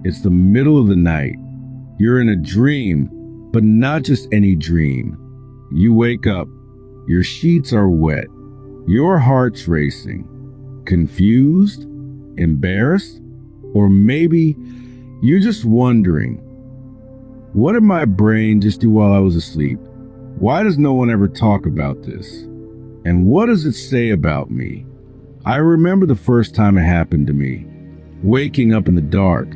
It's the middle of the night. You're in a dream, but not just any dream. You wake up, your sheets are wet, your heart's racing, confused, embarrassed, or maybe you're just wondering, what did my brain just do while I was asleep? Why does no one ever talk about this? And what does it say about me? I remember the first time it happened to me, waking up in the dark,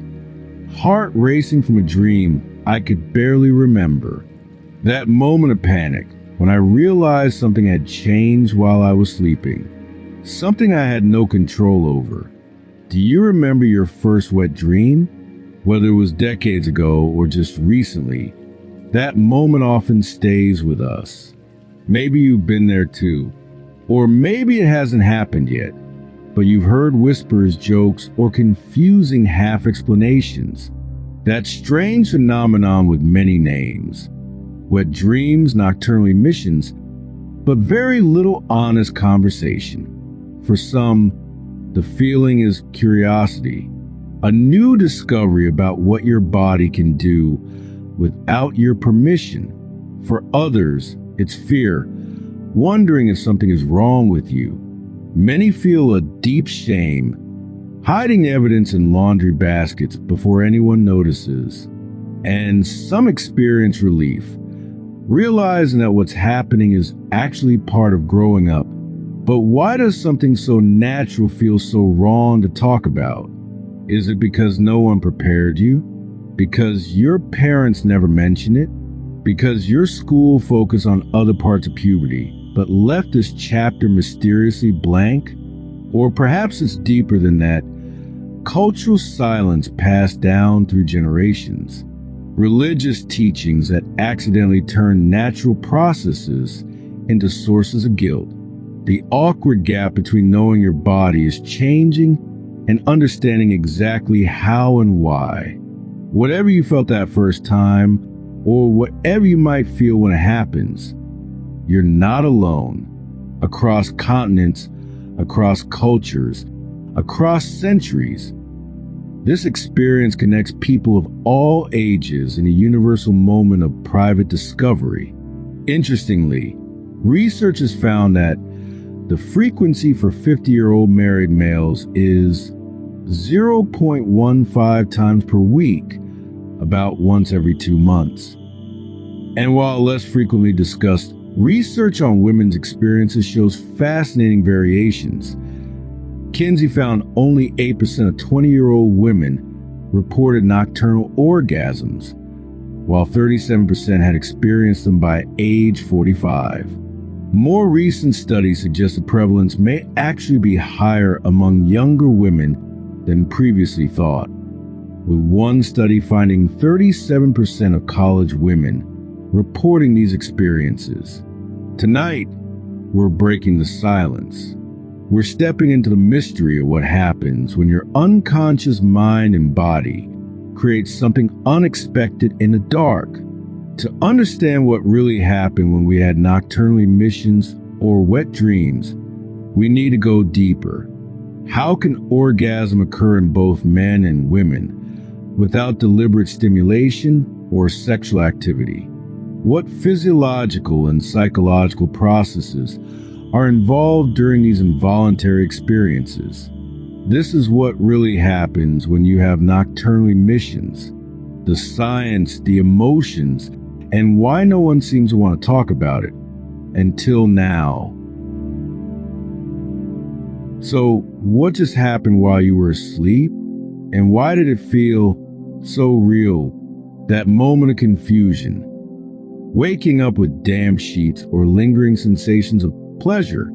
heart racing from a dream I could barely remember. That moment of panic when I realized something had changed while I was sleeping, something I had no control over. Do you remember your first wet dream? Whether it was decades ago or just recently, that moment often stays with us. Maybe you've been there too, or maybe it hasn't happened yet, but you've heard whispers, jokes, or confusing half explanations. That strange phenomenon with many names. Wet dreams, nocturnal emissions, but very little honest conversation. For some, the feeling is curiosity, a new discovery about what your body can do without your permission. For others, it's fear, wondering if something is wrong with you. Many feel a deep shame, hiding evidence in laundry baskets before anyone notices. And some experience relief, realizing that what's happening is actually part of growing up. But why does something so natural feel so wrong to talk about? Is it because no one prepared you? Because your parents never mentioned it? Because your school focused on other parts of puberty, but left this chapter mysteriously blank? Or perhaps it's deeper than that. Cultural silence passed down through generations. Religious teachings that accidentally turn natural processes into sources of guilt. The awkward gap between knowing your body is changing and understanding exactly how and why. Whatever you felt that first time, or whatever you might feel when it happens, you're not alone. Across continents, across cultures, across centuries, this experience connects people of all ages in a universal moment of private discovery. Interestingly, research has found that the frequency for 50-year-old married males is 0.15 times per week, about once every 2 months. And while less frequently discussed, research on women's experiences shows fascinating variations. Kinsey found only 8% of 20-year-old women reported nocturnal orgasms, while 37% had experienced them by age 45. More recent studies suggest the prevalence may actually be higher among younger women than previously thought, with one study finding 37% of college women reporting these experiences. Tonight, we're breaking the silence. We're stepping into the mystery of what happens when your unconscious mind and body creates something unexpected in the dark. To understand what really happened when we had nocturnal emissions or wet dreams, we need to go deeper. How can orgasm occur in both men and women without deliberate stimulation or sexual activity? What physiological and psychological processes are involved during these involuntary experiences? This is what really happens when you have nocturnal emissions. The science, the emotions, and why no one seems to want to talk about it until now. So, what just happened while you were asleep? And why did it feel so real? That moment of confusion. Waking up with damp sheets or lingering sensations of pleasure.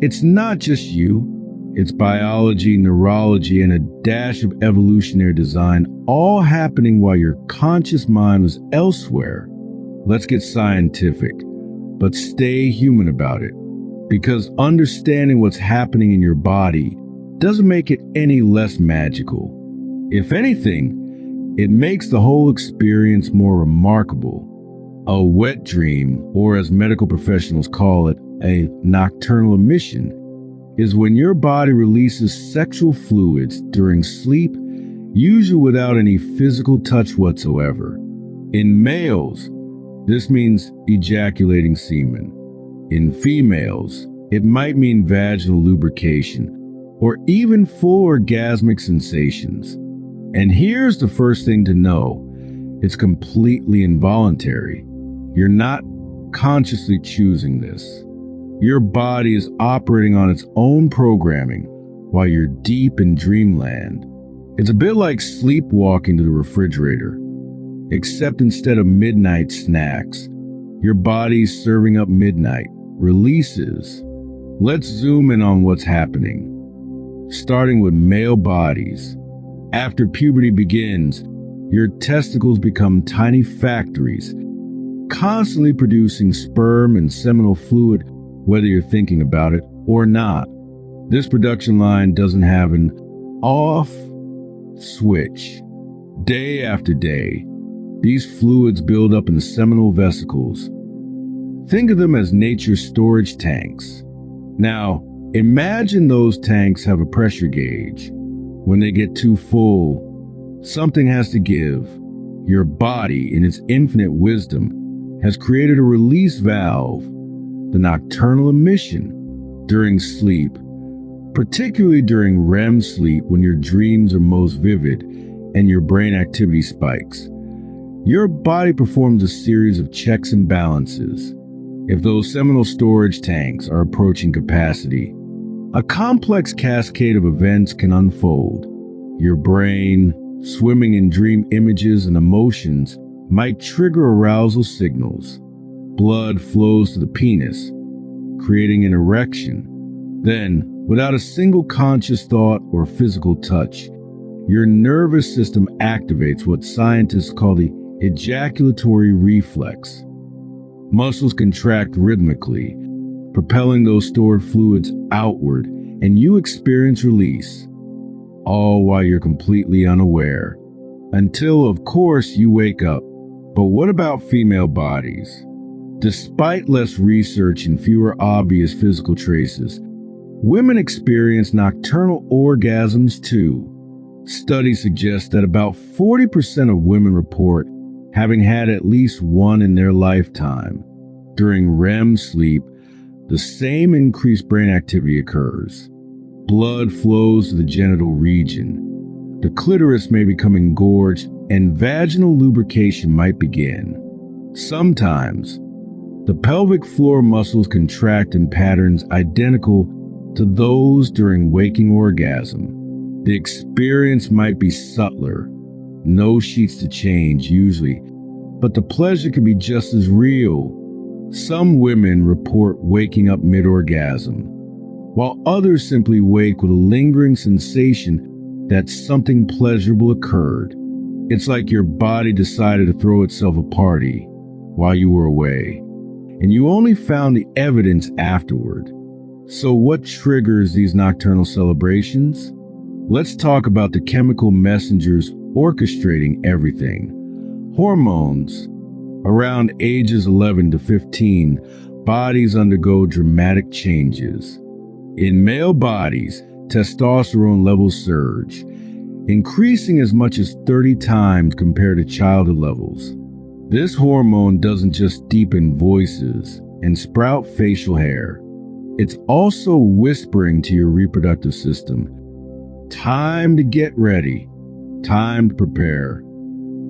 It's not just you. It's biology, neurology, and a dash of evolutionary design, all happening while your conscious mind was elsewhere. Let's get scientific, but stay human about it. Because understanding what's happening in your body doesn't make it any less magical. If anything, it makes the whole experience more remarkable. A wet dream, or as medical professionals call it, a nocturnal emission, is when your body releases sexual fluids during sleep usually without any physical touch whatsoever. In males, this means ejaculating semen. In females, it might mean vaginal lubrication or even full orgasmic sensations. And here's the first thing to know. It's completely involuntary. You're not consciously choosing this. Your body is operating on its own programming while you're deep in dreamland. It's a bit like sleepwalking to the refrigerator, except instead of midnight snacks, your body's serving up midnight releases. Let's zoom in on what's happening. Starting with male bodies. After puberty begins, your testicles become tiny factories, constantly producing sperm and seminal fluid, whether you're thinking about it or not. This production line doesn't have an off switch. Day after day, these fluids build up in the seminal vesicles. Think of them as nature's storage tanks. Now, imagine those tanks have a pressure gauge. When they get too full, something has to give. Your body, in its infinite wisdom, has created a release valve, the nocturnal emission, during sleep, particularly during REM sleep when your dreams are most vivid and your brain activity spikes. Your body performs a series of checks and balances. If those seminal storage tanks are approaching capacity, a complex cascade of events can unfold. Your brain, swimming in dream images and emotions, might trigger arousal signals. Blood flows to the penis, creating an erection. Then, without a single conscious thought or physical touch, your nervous system activates what scientists call the ejaculatory reflex. Muscles contract rhythmically, propelling those stored fluids outward, and you experience release, all while you're completely unaware. Until, of course, you wake up. But what about female bodies? Despite less research and fewer obvious physical traces, women experience nocturnal orgasms too. Studies suggest that about 40% of women report having had at least one in their lifetime. During REM sleep, the same increased brain activity occurs. Blood flows to the genital region. The clitoris may become engorged and vaginal lubrication might begin. Sometimes, the pelvic floor muscles contract in patterns identical to those during waking orgasm. The experience might be subtler, no sheets to change usually, but the pleasure can be just as real. Some women report waking up mid-orgasm, while others simply wake with a lingering sensation that something pleasurable occurred. It's like your body decided to throw itself a party while you were away, and you only found the evidence afterward. So what triggers these nocturnal celebrations? Let's talk about the chemical messengers orchestrating everything. Hormones. Around ages 11 to 15, bodies undergo dramatic changes. In male bodies, testosterone levels surge, increasing as much as 30 times compared to childhood levels. This hormone doesn't just deepen voices and sprout facial hair. It's also whispering to your reproductive system, time to get ready, time to prepare.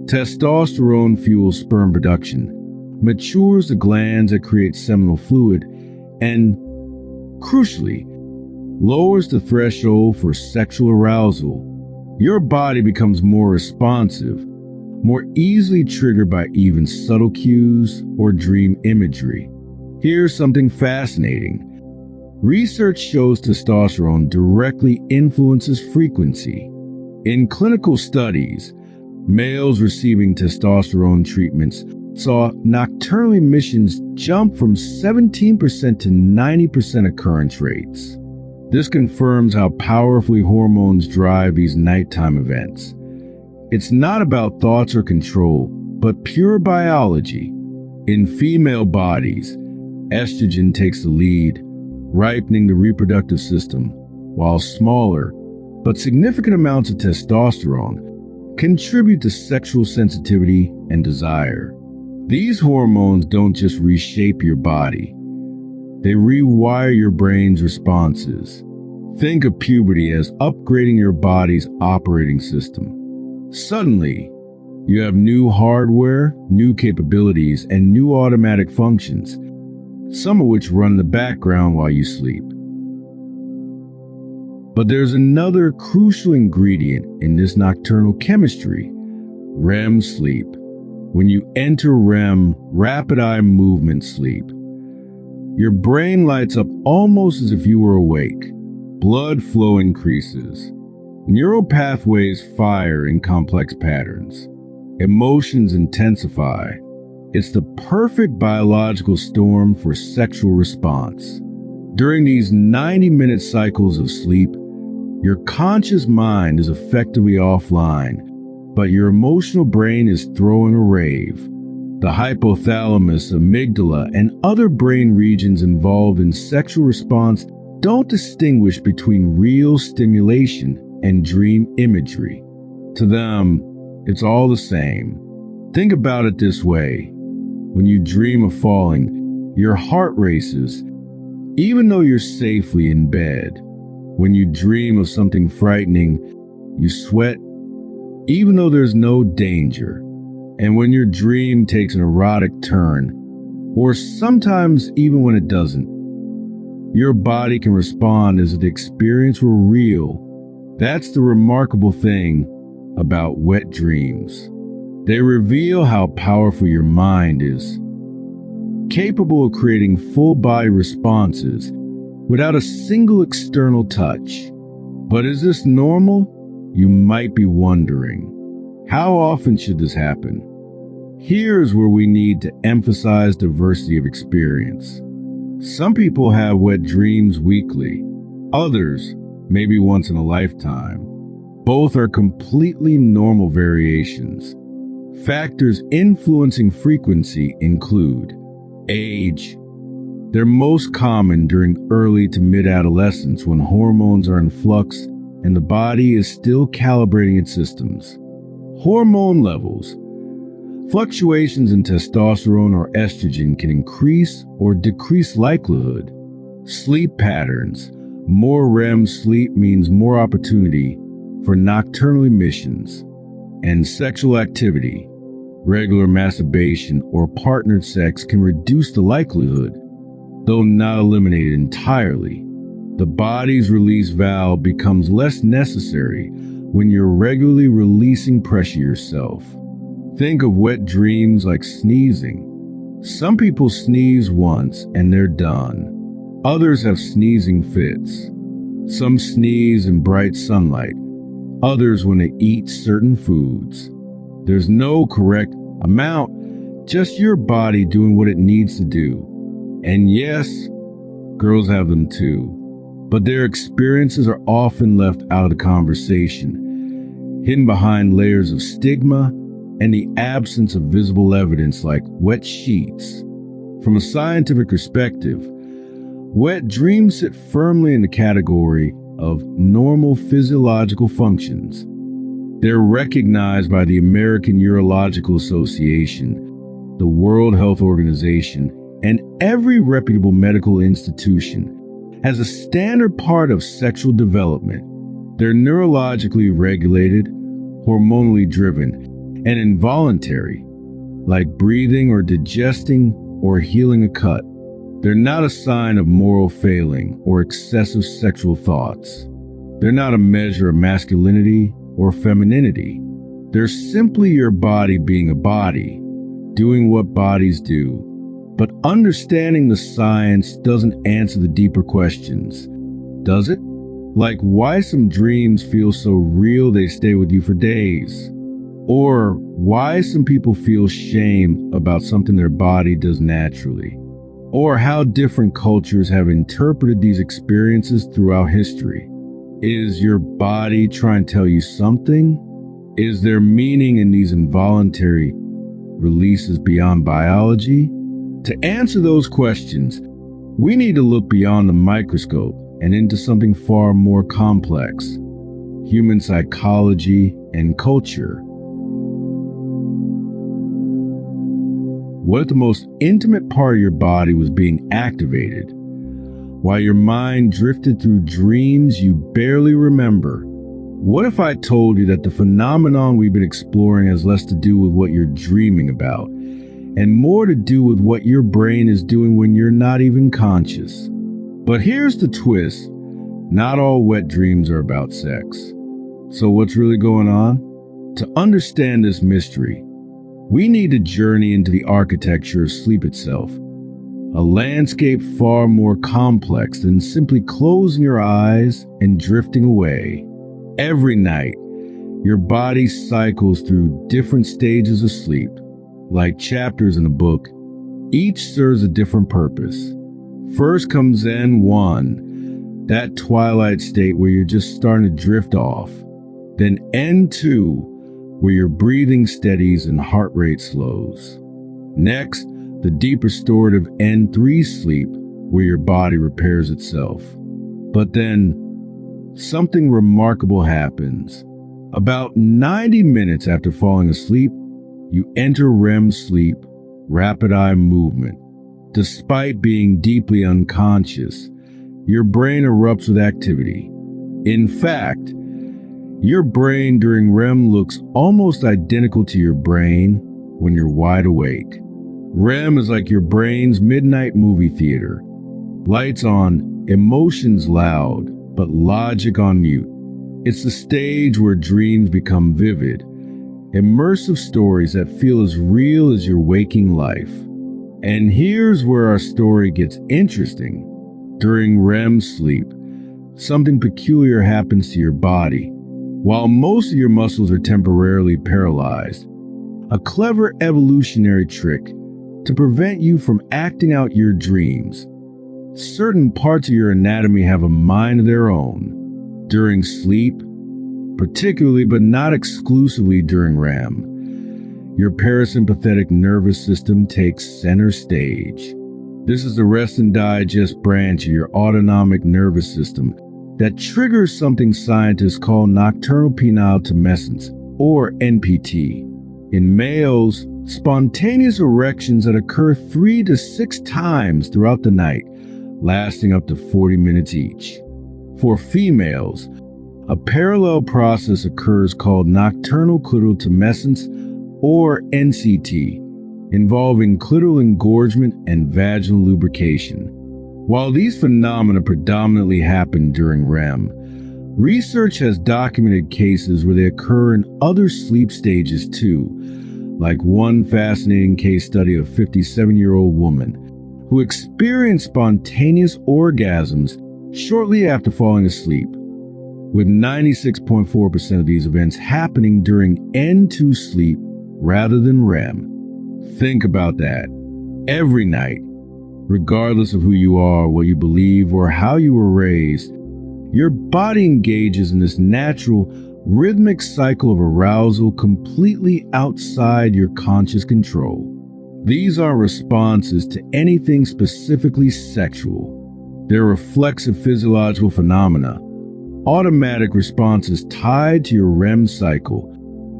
Testosterone fuels sperm production, matures the glands that create seminal fluid, and, crucially, lowers the threshold for sexual arousal. Your body becomes more responsive, more easily triggered by even subtle cues or dream imagery. Here's something fascinating. Research shows testosterone directly influences frequency. In clinical studies, males receiving testosterone treatments saw nocturnal emissions jump from 17% to 90% occurrence rates. This confirms how powerfully hormones drive these nighttime events. It's not about thoughts or control, but pure biology. In female bodies, estrogen takes the lead, ripening the reproductive system, while smaller but significant amounts of testosterone contribute to sexual sensitivity and desire. These hormones don't just reshape your body, they rewire your brain's responses. Think of puberty as upgrading your body's operating system. Suddenly, you have new hardware, new capabilities, and new automatic functions, some of which run in the background while you sleep. But there's another crucial ingredient in this nocturnal chemistry: REM sleep. When you enter REM, rapid eye movement sleep, your brain lights up almost as if you were awake. Blood flow increases. Neural pathways fire in complex patterns. Emotions intensify. It's the perfect biological storm for sexual response. During these 90-minute cycles of sleep, your conscious mind is effectively offline, but your emotional brain is throwing a rave. The hypothalamus, amygdala, and other brain regions involved in sexual response don't distinguish between real stimulation and dream imagery. To them, it's all the same. Think about it this way. When you dream of falling, your heart races, even though you're safely in bed. When you dream of something frightening, you sweat, even though there's no danger. And when your dream takes an erotic turn, or sometimes even when it doesn't, your body can respond as if the experience were real. That's the remarkable thing about wet dreams. They reveal how powerful your mind is, capable of creating full-body responses without a single external touch. But is this normal? You might be wondering. How often should this happen? Here's where we need to emphasize diversity of experience. Some people have wet dreams weekly, others maybe once in a lifetime. Both are completely normal variations. Factors influencing frequency include age. They're most common during early to mid-adolescence when hormones are in flux and the body is still calibrating its systems. Hormone levels. Fluctuations in testosterone or estrogen can increase or decrease likelihood. Sleep patterns. More REM sleep means more opportunity for nocturnal emissions. And sexual activity. Regular masturbation or partnered sex can reduce the likelihood, though not eliminate it entirely. The body's release valve becomes less necessary when you're regularly releasing pressure yourself. Think of wet dreams like sneezing. Some people sneeze once and they're done. Others have sneezing fits. Some sneeze in bright sunlight, others when they eat certain foods. There's no correct amount, just your body doing what it needs to do. And yes, girls have them too. But their experiences are often left out of the conversation, hidden behind layers of stigma and the absence of visible evidence like wet sheets. From a scientific perspective, wet dreams sit firmly in the category of normal physiological functions. They're recognized by the American Urological Association, the World Health Organization, and every reputable medical institution as a standard part of sexual development. They're neurologically regulated, hormonally driven, and involuntary, like breathing or digesting or healing a cut. They're not a sign of moral failing or excessive sexual thoughts. They're not a measure of masculinity or femininity. They're simply your body being a body, doing what bodies do. But understanding the science doesn't answer the deeper questions, does it? Like why some dreams feel so real they stay with you for days? Or why some people feel shame about something their body does naturally? Or how different cultures have interpreted these experiences throughout history. Is your body trying to tell you something? Is there meaning in these involuntary releases beyond biology? To answer those questions, we need to look beyond the microscope and into something far more complex: human psychology and culture. What if the most intimate part of your body was being activated, while your mind drifted through dreams you barely remember? What if I told you that the phenomenon we've been exploring has less to do with what you're dreaming about, and more to do with what your brain is doing when you're not even conscious? But here's the twist. Not all wet dreams are about sex. So what's really going on? To understand this mystery, we need to journey into the architecture of sleep itself, a landscape far more complex than simply closing your eyes and drifting away. Every night, your body cycles through different stages of sleep, like chapters in a book. Each serves a different purpose. First comes N1, that twilight state where you're just starting to drift off. Then N2, where your breathing steadies and heart rate slows. Next, the deep restorative N3 sleep, where your body repairs itself. But then, something remarkable happens. About 90 minutes after falling asleep, you enter REM sleep, rapid eye movement. Despite being deeply unconscious, your brain erupts with activity. In fact, your brain during REM looks almost identical to your brain when you're wide awake. REM is like your brain's midnight movie theater. Lights on, emotions loud, but logic on mute. It's the stage where dreams become vivid, immersive stories that feel as real as your waking life. And here's where our story gets interesting. During REM sleep, something peculiar happens to your body. While most of your muscles are temporarily paralyzed, a clever evolutionary trick to prevent you from acting out your dreams. Certain parts of your anatomy have a mind of their own. During sleep, particularly but not exclusively during REM, your parasympathetic nervous system takes center stage. This is the rest and digest branch of your autonomic nervous system that triggers something scientists call nocturnal penile tumescence, or NPT. In males, spontaneous erections that occur 3 to 6 times throughout the night, lasting up to 40 minutes each. For females, a parallel process occurs called nocturnal clitoral tumescence, or NCT, involving clitoral engorgement and vaginal lubrication. While these phenomena predominantly happen during REM, research has documented cases where they occur in other sleep stages too, like one fascinating case study of a 57-year-old woman who experienced spontaneous orgasms shortly after falling asleep, with 96.4% of these events happening during N2 sleep rather than REM. Think about that. Every night, regardless of who you are, what you believe, or how you were raised, your body engages in this natural, rhythmic cycle of arousal completely outside your conscious control. These aren't responses to anything specifically sexual. They're reflexive physiological phenomena, automatic responses tied to your REM cycle,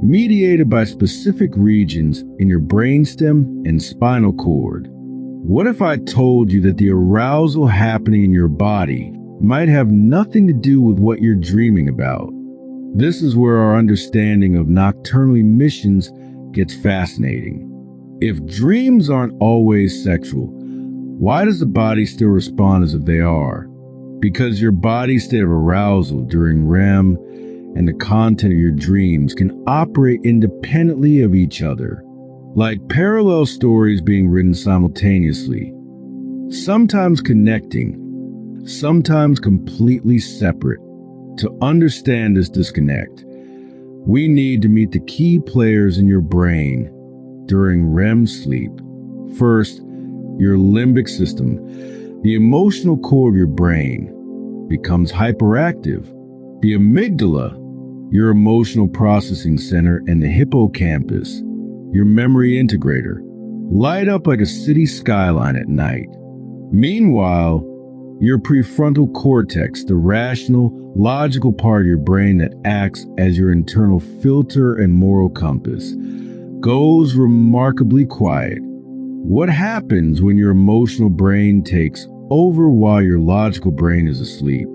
mediated by specific regions in your brainstem and spinal cord. What if I told you that the arousal happening in your body might have nothing to do with what you're dreaming about? This is where our understanding of nocturnal emissions gets fascinating. If dreams aren't always sexual, why does the body still respond as if they are? Because your body's state of arousal during REM and the content of your dreams can operate independently of each other, like parallel stories being written simultaneously, sometimes connecting, sometimes completely separate. To understand this disconnect, we need to meet the key players in your brain during REM sleep. First, your limbic system, the emotional core of your brain, becomes hyperactive. The amygdala, your emotional processing center, and the hippocampus, your memory integrator, light up like a city skyline at night. Meanwhile, your prefrontal cortex, the rational, logical part of your brain that acts as your internal filter and moral compass, goes remarkably quiet. What happens when your emotional brain takes over while your logical brain is asleep?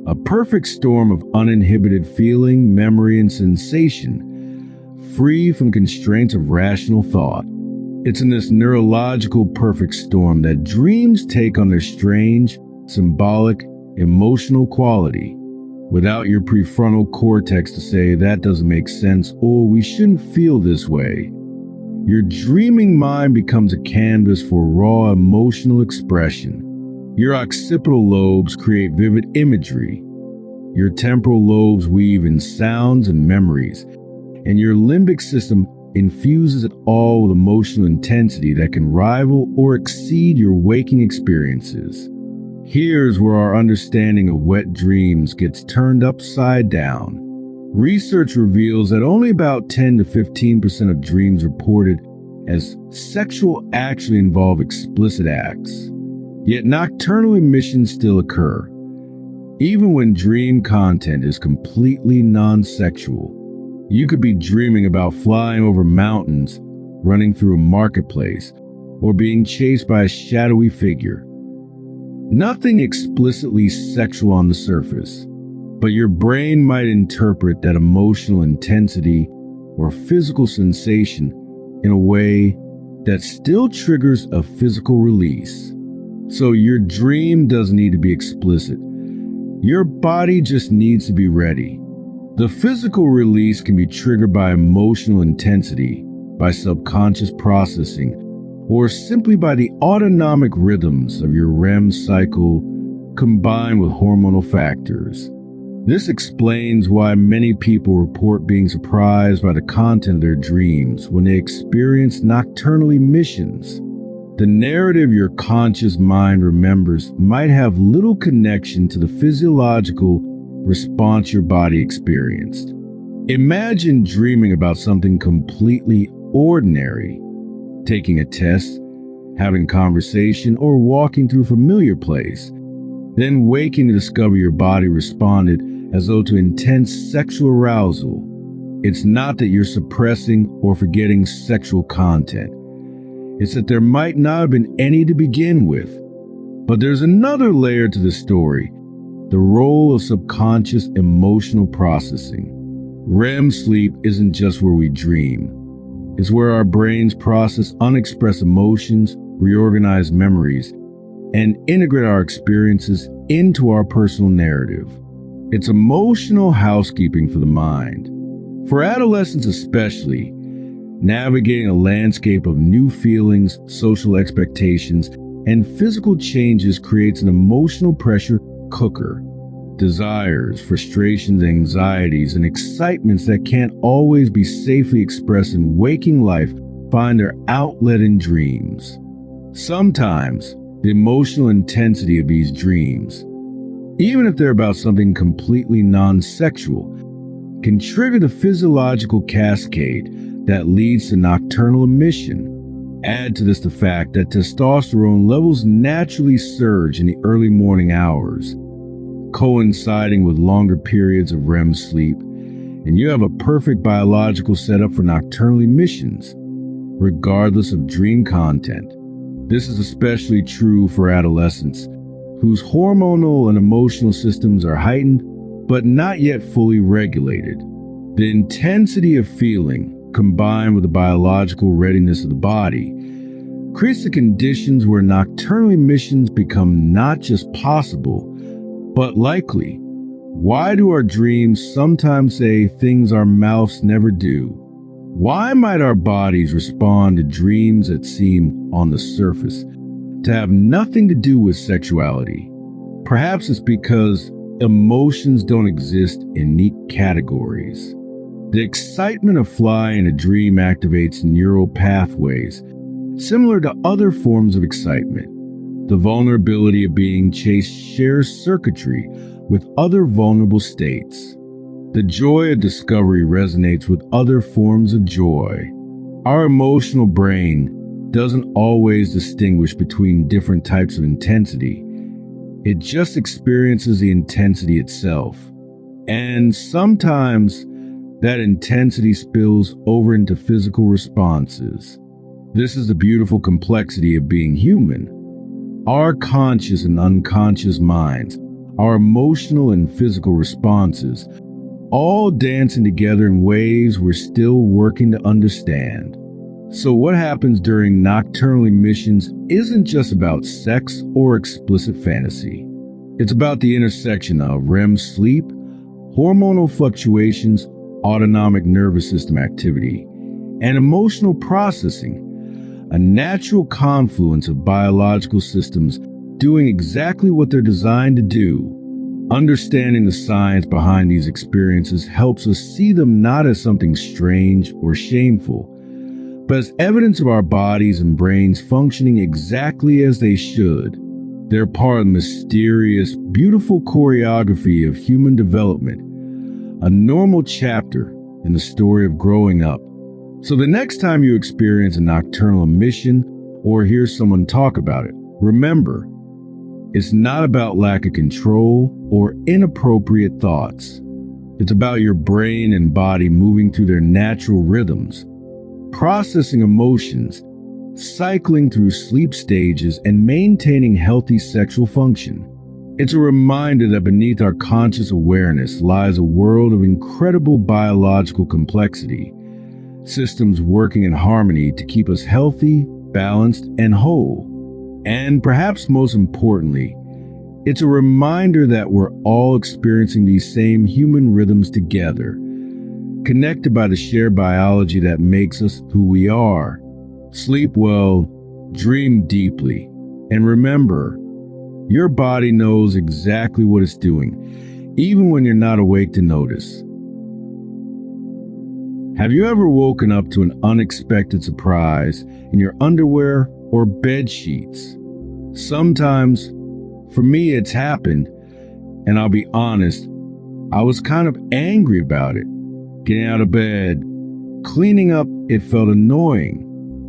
A perfect storm of uninhibited feeling, memory, and sensation, free from constraints of rational thought. It's in this neurological perfect storm that dreams take on their strange, symbolic, emotional quality. Without your prefrontal cortex to say that doesn't make sense or we shouldn't feel this way, your dreaming mind becomes a canvas for raw emotional expression. Your occipital lobes create vivid imagery. Your temporal lobes weave in sounds and memories, and your limbic system infuses it all with emotional intensity that can rival or exceed your waking experiences. Here's where our understanding of wet dreams gets turned upside down. Research reveals that only about 10 to 15% of dreams reported as sexual actually involve explicit acts. Yet nocturnal emissions still occur, even when dream content is completely non-sexual. You could be dreaming about flying over mountains, running through a marketplace, or being chased by a shadowy figure. Nothing explicitly sexual on the surface, but your brain might interpret that emotional intensity or physical sensation in a way that still triggers a physical release. So your dream doesn't need to be explicit. Your body just needs to be ready. The physical release can be triggered by emotional intensity, by subconscious processing, or simply by the autonomic rhythms of your REM cycle combined with hormonal factors. This explains why many people report being surprised by the content of their dreams when they experience nocturnal emissions. The narrative your conscious mind remembers might have little connection to the physiological response your body experienced. Imagine dreaming about something completely ordinary, taking a test, having conversation, or walking through a familiar place, then waking to discover your body responded as though to intense sexual arousal. It's not that you're suppressing or forgetting sexual content. It's that there might not have been any to begin with. But there's another layer to the story, the role of subconscious emotional processing. REM sleep isn't just where we dream. It's where our brains process unexpressed emotions, reorganize memories, and integrate our experiences into our personal narrative. It's emotional housekeeping for the mind. For adolescents especially, navigating a landscape of new feelings, social expectations, and physical changes creates an emotional pressure cooker. Desires, frustrations, anxieties, and excitements that can't always be safely expressed in waking life find their outlet in dreams. Sometimes, the emotional intensity of these dreams, even if they're about something completely non-sexual, can trigger the physiological cascade that leads to nocturnal emission. Add to this the fact that testosterone levels naturally surge in the early morning hours, coinciding with longer periods of REM sleep, and you have a perfect biological setup for nocturnal emissions, regardless of dream content. This is especially true for adolescents, whose hormonal and emotional systems are heightened but not yet fully regulated. The intensity of feeling, combined with the biological readiness of the body, creates the conditions where nocturnal emissions become not just possible, but likely. Why do our dreams sometimes say things our mouths never do? Why might our bodies respond to dreams that seem, on the surface, to have nothing to do with sexuality? Perhaps it's because emotions don't exist in neat categories. The excitement of flying in a dream activates neural pathways similar to other forms of excitement. The vulnerability of being chased shares circuitry with other vulnerable states. The joy of discovery resonates with other forms of joy. Our emotional brain doesn't always distinguish between different types of intensity. It just experiences the intensity itself. And sometimes that intensity spills over into physical responses. This is the beautiful complexity of being human. Our conscious and unconscious minds, our emotional and physical responses, all dancing together in ways we're still working to understand. So what happens during nocturnal emissions isn't just about sex or explicit fantasy. It's about the intersection of REM sleep, hormonal fluctuations, autonomic nervous system activity, and emotional processing, a natural confluence of biological systems doing exactly what they're designed to do. Understanding the science behind these experiences helps us see them not as something strange or shameful, but as evidence of our bodies and brains functioning exactly as they should. They're part of the mysterious, beautiful choreography of human development, a normal chapter in the story of growing up. So the next time you experience a nocturnal emission or hear someone talk about it, remember, it's not about lack of control or inappropriate thoughts. It's about your brain and body moving through their natural rhythms, processing emotions, cycling through sleep stages, and maintaining healthy sexual function. It's a reminder that beneath our conscious awareness lies a world of incredible biological complexity, systems working in harmony to keep us healthy, balanced, and whole. And perhaps most importantly, it's a reminder that we're all experiencing these same human rhythms together, connected by the shared biology that makes us who we are. Sleep well, dream deeply, and remember, your body knows exactly what it's doing, even when you're not awake to notice. Have you ever woken up to an unexpected surprise in your underwear or bed sheets? Sometimes, for me, it's happened, and I'll be honest, I was kind of angry about it. Getting out of bed, cleaning up, it felt annoying.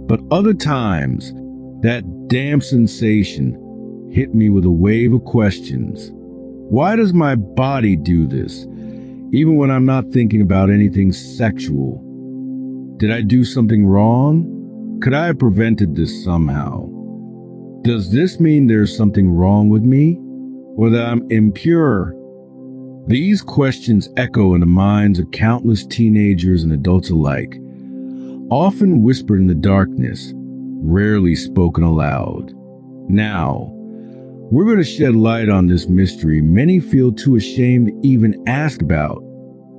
But other times, that damp sensation hit me with a wave of questions. Why does my body do this, even when I'm not thinking about anything sexual? Did I do something wrong? Could I have prevented this somehow? Does this mean there's something wrong with me, or that I'm impure? These questions echo in the minds of countless teenagers and adults alike, often whispered in the darkness, rarely spoken aloud. Now, we're going to shed light on this mystery many feel too ashamed to even ask about.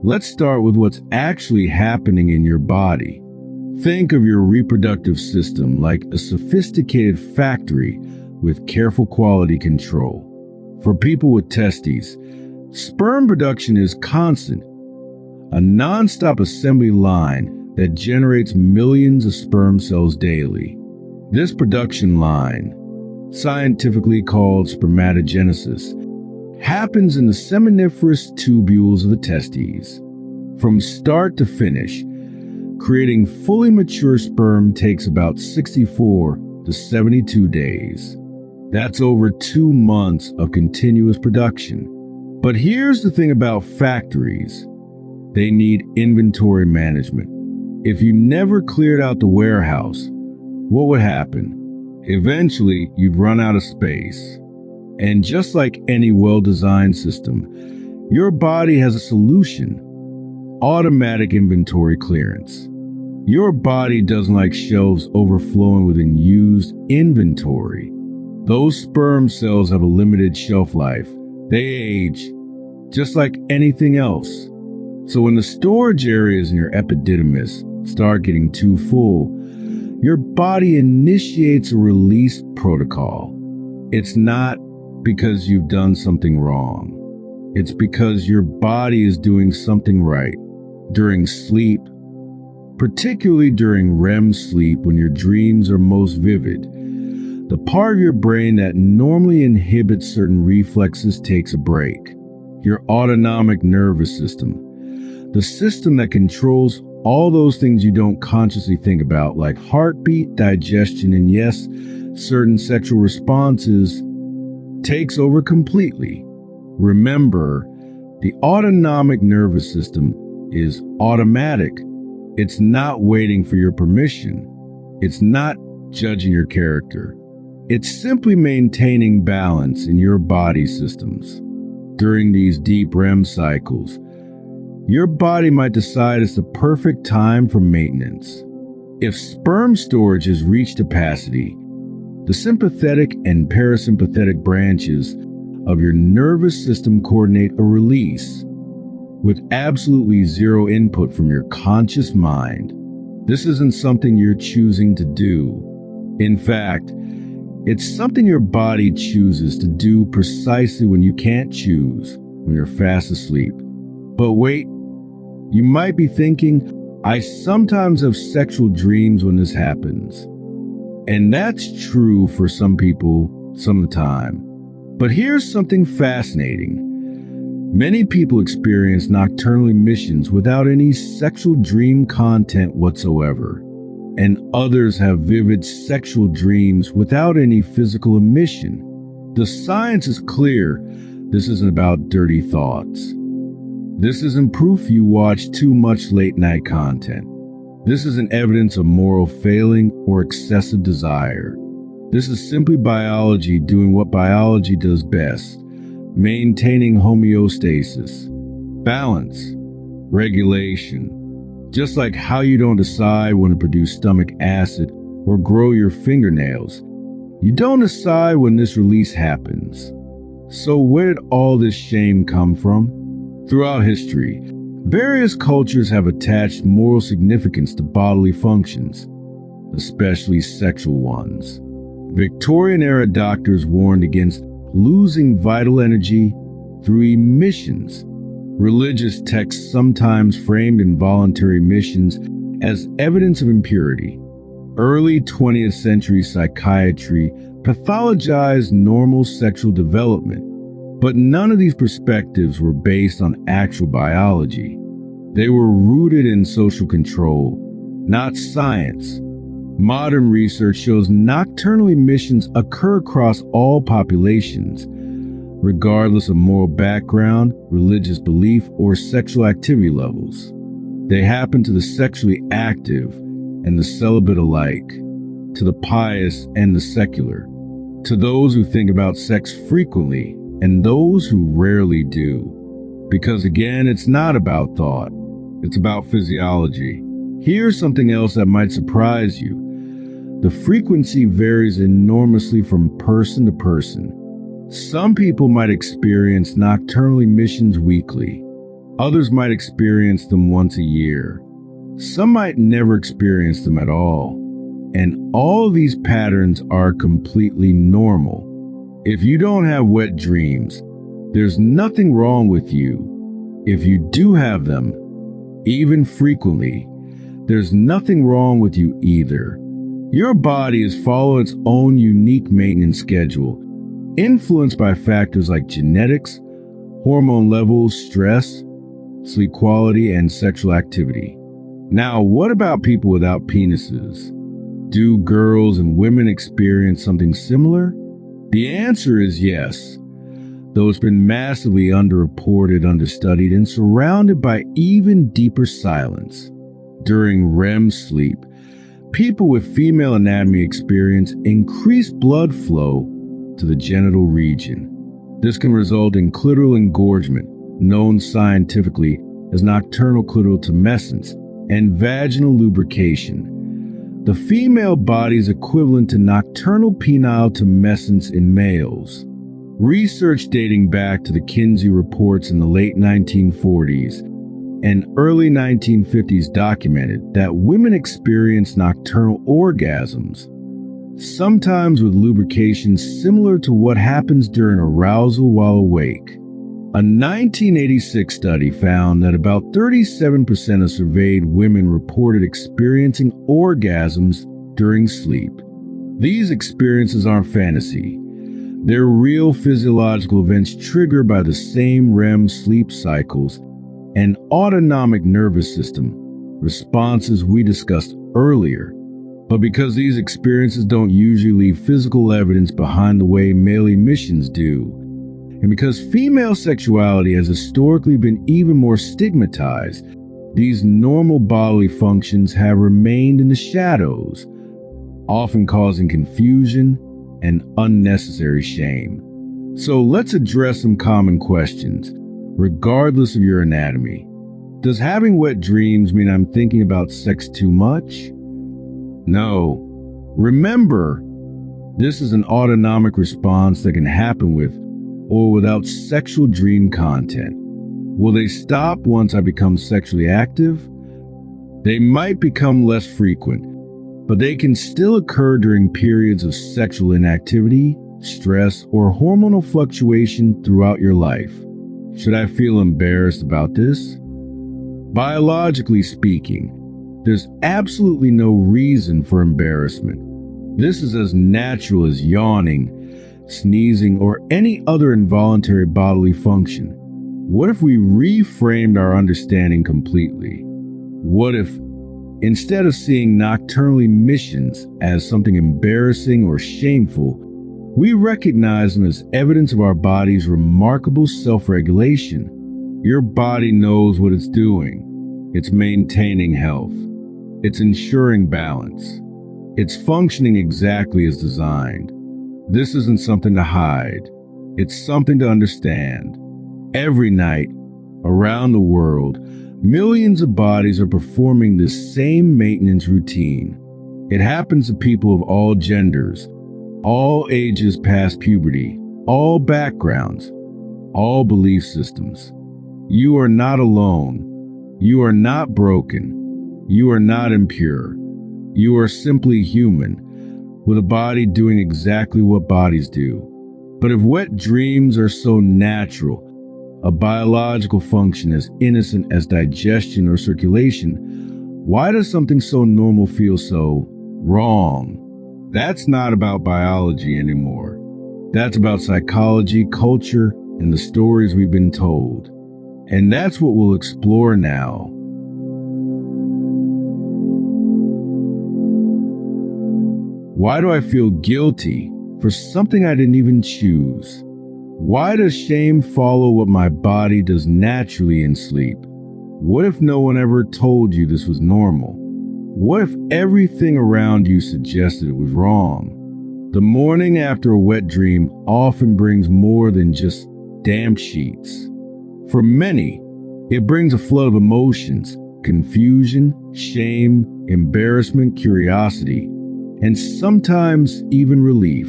Let's start with what's actually happening in your body. Think of your reproductive system like a sophisticated factory with careful quality control. For people with testes, sperm production is constant, a non-stop assembly line that generates millions of sperm cells daily. This production line, scientifically called spermatogenesis, happens in the seminiferous tubules of the testes. From start to finish, creating fully mature sperm takes about 64 to 72 days. That's over 2 months of continuous production. But here's the thing about factories. They need inventory management. If you never cleared out the warehouse, what would happen? Eventually, you'd run out of space. And just like any well-designed system, your body has a solution: automatic inventory clearance. Your body doesn't like shelves overflowing with unused inventory. Those sperm cells have a limited shelf life. They age, just like anything else. So when the storage areas in your epididymis start getting too full, your body initiates a release protocol. It's not because you've done something wrong. It's because your body is doing something right. During sleep, particularly during REM sleep when your dreams are most vivid, the part of your brain that normally inhibits certain reflexes takes a break. Your autonomic nervous system, the system that controls all those things you don't consciously think about, like heartbeat, digestion, and yes, certain sexual responses, takes over completely. Remember, the autonomic nervous system is automatic. It's not waiting for your permission. It's not judging your character. It's simply maintaining balance in your body systems. During these deep REM cycles, your body might decide it's the perfect time for maintenance. If sperm storage has reached capacity, the sympathetic and parasympathetic branches of your nervous system coordinate a release with absolutely zero input from your conscious mind. This isn't something you're choosing to do. In fact, it's something your body chooses to do precisely when you can't choose, when you're fast asleep. But wait, you might be thinking, I sometimes have sexual dreams when this happens. And that's true for some people some of the time. But here's something fascinating. Many people experience nocturnal emissions without any sexual dream content whatsoever. And others have vivid sexual dreams without any physical emission. The science is clear. This isn't about dirty thoughts. This isn't proof you watch too much late-night content. This isn't evidence of moral failing or excessive desire. This is simply biology doing what biology does best, maintaining homeostasis, balance, regulation. Just like how you don't decide when to produce stomach acid or grow your fingernails, you don't decide when this release happens. So where did all this shame come from? Throughout history, various cultures have attached moral significance to bodily functions, especially sexual ones. Victorian-era doctors warned against losing vital energy through emissions. Religious texts sometimes framed involuntary emissions as evidence of impurity. Early 20th century psychiatry pathologized normal sexual development, but none of these perspectives were based on actual biology. They were rooted in social control, not science. Modern research shows nocturnal emissions occur across all populations, regardless of moral background, religious belief, or sexual activity levels. They happen to the sexually active and the celibate alike, to the pious and the secular, to those who think about sex frequently and those who rarely do. Because again, it's not about thought, it's about physiology. Here's something else that might surprise you. The frequency varies enormously from person to person. Some people might experience nocturnal emissions weekly. Others might experience them once a year. Some might never experience them at all. And all of these patterns are completely normal. If you don't have wet dreams, there's nothing wrong with you. If you do have them, even frequently, there's nothing wrong with you either. Your body is following its own unique maintenance schedule, influenced by factors like genetics, hormone levels, stress, sleep quality, and sexual activity. Now, what about people without penises? Do girls and women experience something similar? The answer is yes, though it's been massively underreported, understudied, and surrounded by even deeper silence. During REM sleep, people with female anatomy experience increased blood flow to the genital region. This can result in clitoral engorgement, known scientifically as nocturnal clitoral tumescence, and vaginal lubrication. The female body's equivalent to nocturnal penile tumescence in males. Research dating back to the Kinsey reports in the late 1940s and early 1950s documented that women experience nocturnal orgasms, sometimes with lubrication similar to what happens during arousal while awake. A 1986 study found that about 37% of surveyed women reported experiencing orgasms during sleep. These experiences aren't fantasy. They're real physiological events triggered by the same REM sleep cycles and autonomic nervous system responses we discussed earlier. But because these experiences don't usually leave physical evidence behind the way male emissions do, and because female sexuality has historically been even more stigmatized, these normal bodily functions have remained in the shadows, often causing confusion and unnecessary shame. So let's address some common questions, regardless of your anatomy. Does having wet dreams mean I'm thinking about sex too much? No. Remember, this is an autonomic response that can happen with or without sexual dream content. Will they stop once I become sexually active? They might become less frequent, but they can still occur during periods of sexual inactivity, stress, or hormonal fluctuation throughout your life. Should I feel embarrassed about this? Biologically speaking, there's absolutely no reason for embarrassment. This is as natural as yawning, sneezing, or any other involuntary bodily function. What if we reframed our understanding completely? What if, instead of seeing nocturnal emissions as something embarrassing or shameful, we recognize them as evidence of our body's remarkable self-regulation? Your body knows what it's doing. It's maintaining health. It's ensuring balance. It's functioning exactly as designed. This isn't something to hide. It's something to understand. Every night, around the world, millions of bodies are performing this same maintenance routine. It happens to people of all genders, all ages past puberty, all backgrounds, all belief systems. You are not alone. You are not broken. You are not impure. You are simply human, with a body doing exactly what bodies do. But if wet dreams are so natural, a biological function as innocent as digestion or circulation, why does something so normal feel so wrong? That's not about biology anymore. That's about psychology, culture, and the stories we've been told. And that's what we'll explore now. Why do I feel guilty for something I didn't even choose? Why does shame follow what my body does naturally in sleep? What if no one ever told you this was normal? What if everything around you suggested it was wrong? The morning after a wet dream often brings more than just damp sheets. For many, it brings a flood of emotions, confusion, shame, embarrassment, curiosity, and sometimes even relief.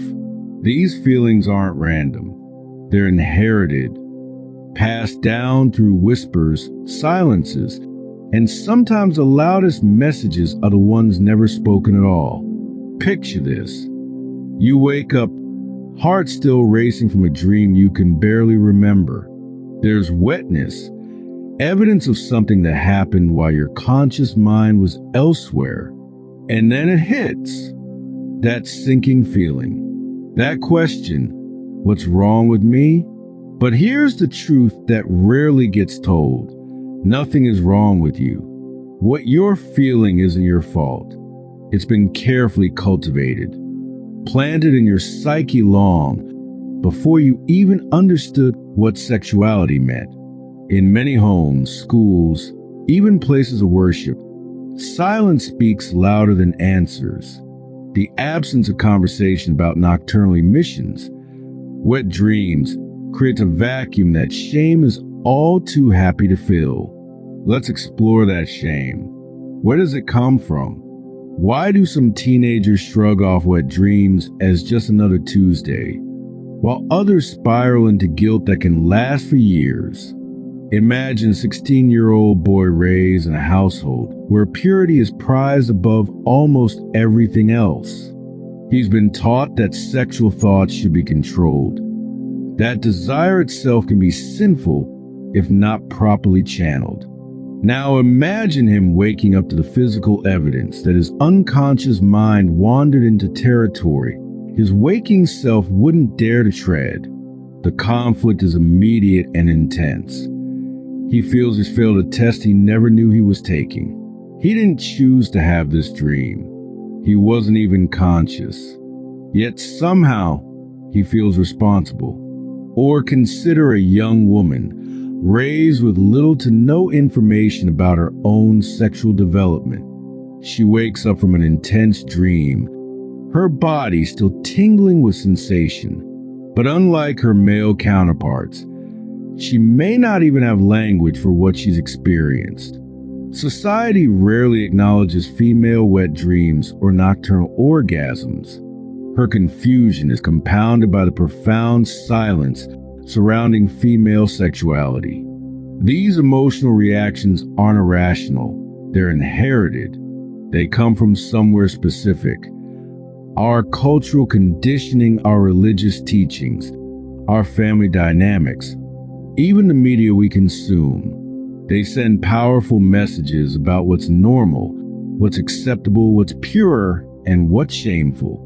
These feelings aren't random. They're inherited, passed down through whispers, silences, and sometimes the loudest messages are the ones never spoken at all. Picture this. You wake up, heart still racing from a dream you can barely remember. There's wetness, evidence of something that happened while your conscious mind was elsewhere. And then it hits. That sinking feeling. That question, what's wrong with me? But here's the truth that rarely gets told. Nothing is wrong with you. What you're feeling isn't your fault. It's been carefully cultivated, planted in your psyche long before you even understood what sexuality meant. In many homes, schools, even places of worship, silence speaks louder than answers. The absence of conversation about nocturnal emissions, wet dreams, creates a vacuum that shame is all too happy to fill. Let's explore that shame. Where does it come from? Why do some teenagers shrug off wet dreams as just another Tuesday, while others spiral into guilt that can last for years? Imagine a 16-year-old boy raised in a household where purity is prized above almost everything else. He's been taught that sexual thoughts should be controlled, that desire itself can be sinful if not properly channeled. Now imagine him waking up to the physical evidence that his unconscious mind wandered into territory his waking self wouldn't dare to tread. The conflict is immediate and intense. He feels he's failed a test he never knew he was taking. He didn't choose to have this dream. He wasn't even conscious. Yet somehow he feels responsible. Or consider a young woman raised with little to no information about her own sexual development. She wakes up from an intense dream, her body still tingling with sensation. But unlike her male counterparts, she may not even have language for what she's experienced. Society rarely acknowledges female wet dreams or nocturnal orgasms. Her confusion is compounded by the profound silence surrounding female sexuality. These emotional reactions aren't irrational, they're inherited. They come from somewhere specific. Our cultural conditioning, our religious teachings, our family dynamics, even the media we consume. They send powerful messages about what's normal, what's acceptable, what's pure, and what's shameful.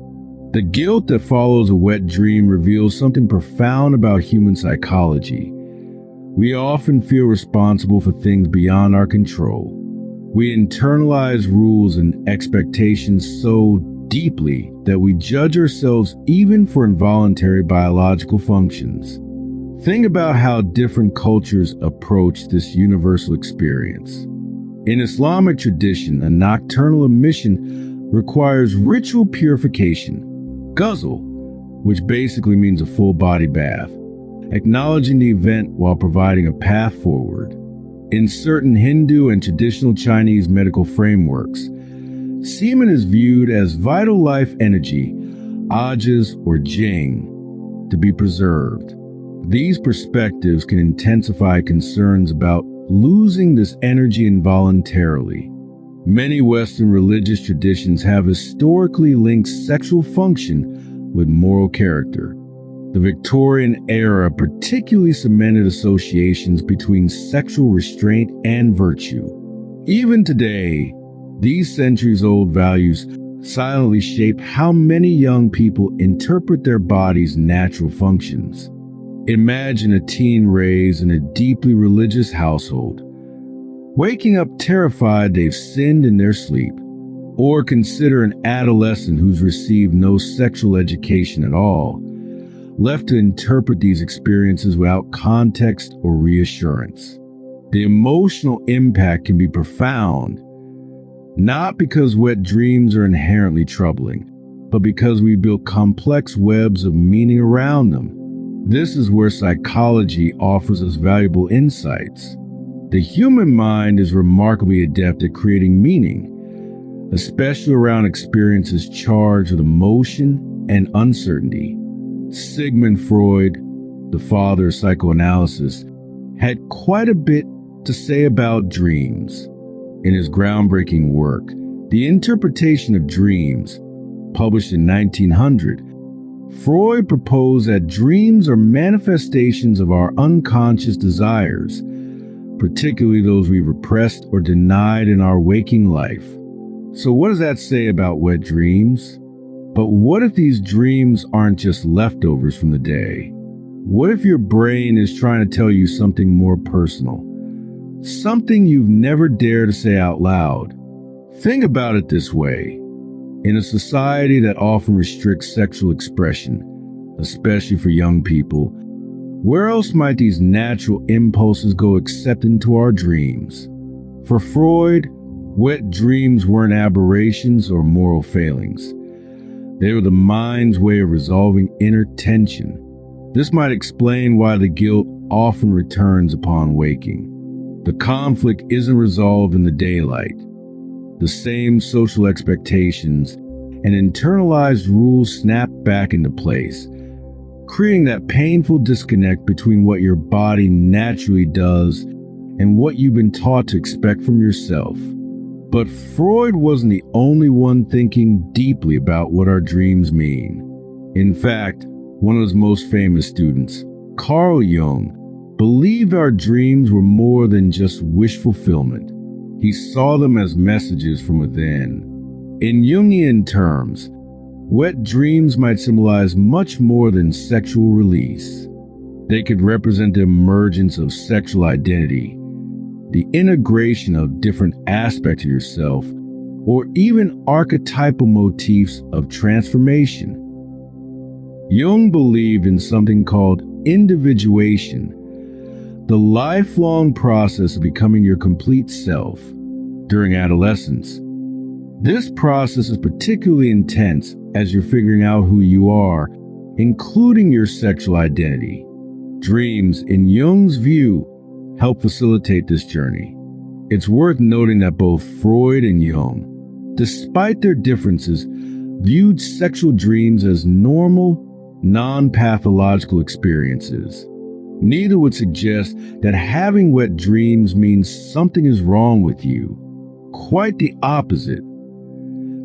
The guilt that follows a wet dream reveals something profound about human psychology. We often feel responsible for things beyond our control. We internalize rules and expectations so deeply that we judge ourselves even for involuntary biological functions. Think about how different cultures approach this universal experience. In Islamic tradition, a nocturnal emission requires ritual purification, ghusl, which basically means a full body bath, acknowledging the event while providing a path forward. In certain Hindu and traditional Chinese medical frameworks, semen is viewed as vital life energy, ajas or jing, to be preserved. These perspectives can intensify concerns about losing this energy involuntarily. Many Western religious traditions have historically linked sexual function with moral character. The Victorian era particularly cemented associations between sexual restraint and virtue. Even today, these centuries-old values silently shape how many young people interpret their bodies' natural functions. Imagine a teen raised in a deeply religious household, waking up terrified they've sinned in their sleep. Or consider an adolescent who's received no sexual education at all, left to interpret these experiences without context or reassurance. The emotional impact can be profound, not because wet dreams are inherently troubling, but because we build complex webs of meaning around them. This is where psychology offers us valuable insights. The human mind is remarkably adept at creating meaning, especially around experiences charged with emotion and uncertainty. Sigmund Freud, the father of psychoanalysis, had quite a bit to say about dreams. In his groundbreaking work, The Interpretation of Dreams, published in 1900, Freud proposed that dreams are manifestations of our unconscious desires, particularly those we repressed or denied in our waking life. So what does that say about wet dreams? But what if these dreams aren't just leftovers from the day? What if your brain is trying to tell you something more personal? Something you've never dared to say out loud? Think about it this way. In a society that often restricts sexual expression, especially for young people, where else might these natural impulses go except into our dreams? For Freud, wet dreams weren't aberrations or moral failings. They were the mind's way of resolving inner tension. This might explain why the guilt often returns upon waking. The conflict isn't resolved in the daylight. The same social expectations and internalized rules snap back into place, creating that painful disconnect between what your body naturally does and what you've been taught to expect from yourself. But Freud wasn't the only one thinking deeply about what our dreams mean. In fact, one of his most famous students, Carl Jung, believed our dreams were more than just wish fulfillment. He saw them as messages from within. In Jungian terms, wet dreams might symbolize much more than sexual release. They could represent the emergence of sexual identity, the integration of different aspects of yourself, or even archetypal motifs of transformation. Jung believed in something called individuation, the lifelong process of becoming your complete self. During adolescence, This process is particularly intense as you're figuring out who you are, including your sexual identity. Dreams, in Jung's view, help facilitate this journey. It's worth noting that both Freud and Jung, despite their differences, viewed sexual dreams as normal, non-pathological experiences. Neither would suggest that having wet dreams means something is wrong with you. Quite the opposite.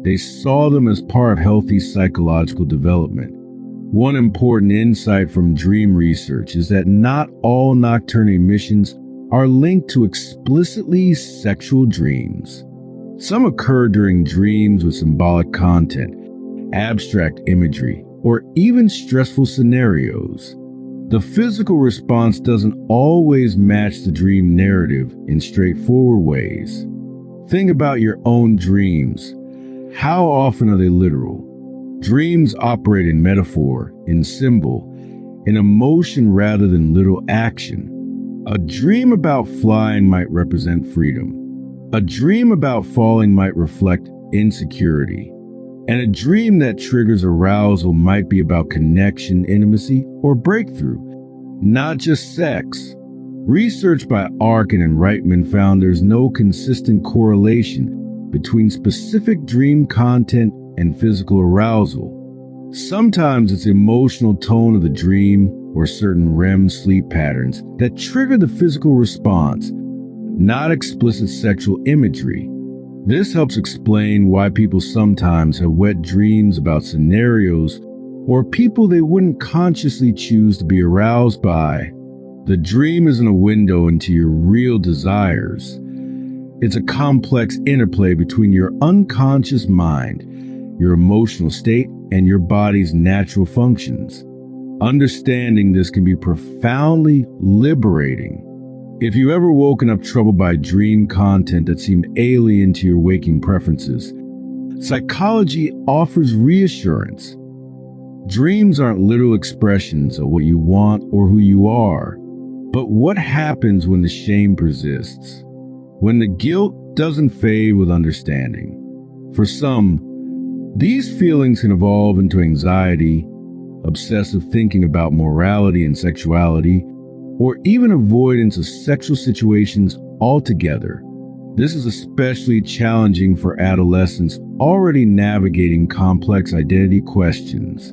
They saw them as part of healthy psychological development. One important insight from dream research is that not all nocturnal emissions are linked to explicitly sexual dreams. Some occur during dreams with symbolic content, abstract imagery, or even stressful scenarios. The physical response doesn't always match the dream narrative in straightforward ways. Think about your own dreams. How often are they literal? Dreams operate in metaphor, in symbol, in emotion rather than literal action. A dream about flying might represent freedom. A dream about falling might reflect insecurity. And a dream that triggers arousal might be about connection, intimacy, or breakthrough, not just sex. Research by Arkin and Reitman found there's no consistent correlation between specific dream content and physical arousal. Sometimes it's emotional tone of the dream or certain REM sleep patterns that trigger the physical response, not explicit sexual imagery. This helps explain why people sometimes have wet dreams about scenarios or people they wouldn't consciously choose to be aroused by. The dream isn't a window into your real desires. It's a complex interplay between your unconscious mind, your emotional state, and your body's natural functions. Understanding this can be profoundly liberating. If you've ever woken up troubled by dream content that seemed alien to your waking preferences, psychology offers reassurance. Dreams aren't literal expressions of what you want or who you are, but what happens when the shame persists, when the guilt doesn't fade with understanding. For some, these feelings can evolve into anxiety, obsessive thinking about morality and sexuality, or even avoidance of sexual situations altogether. This is especially challenging for adolescents already navigating complex identity questions.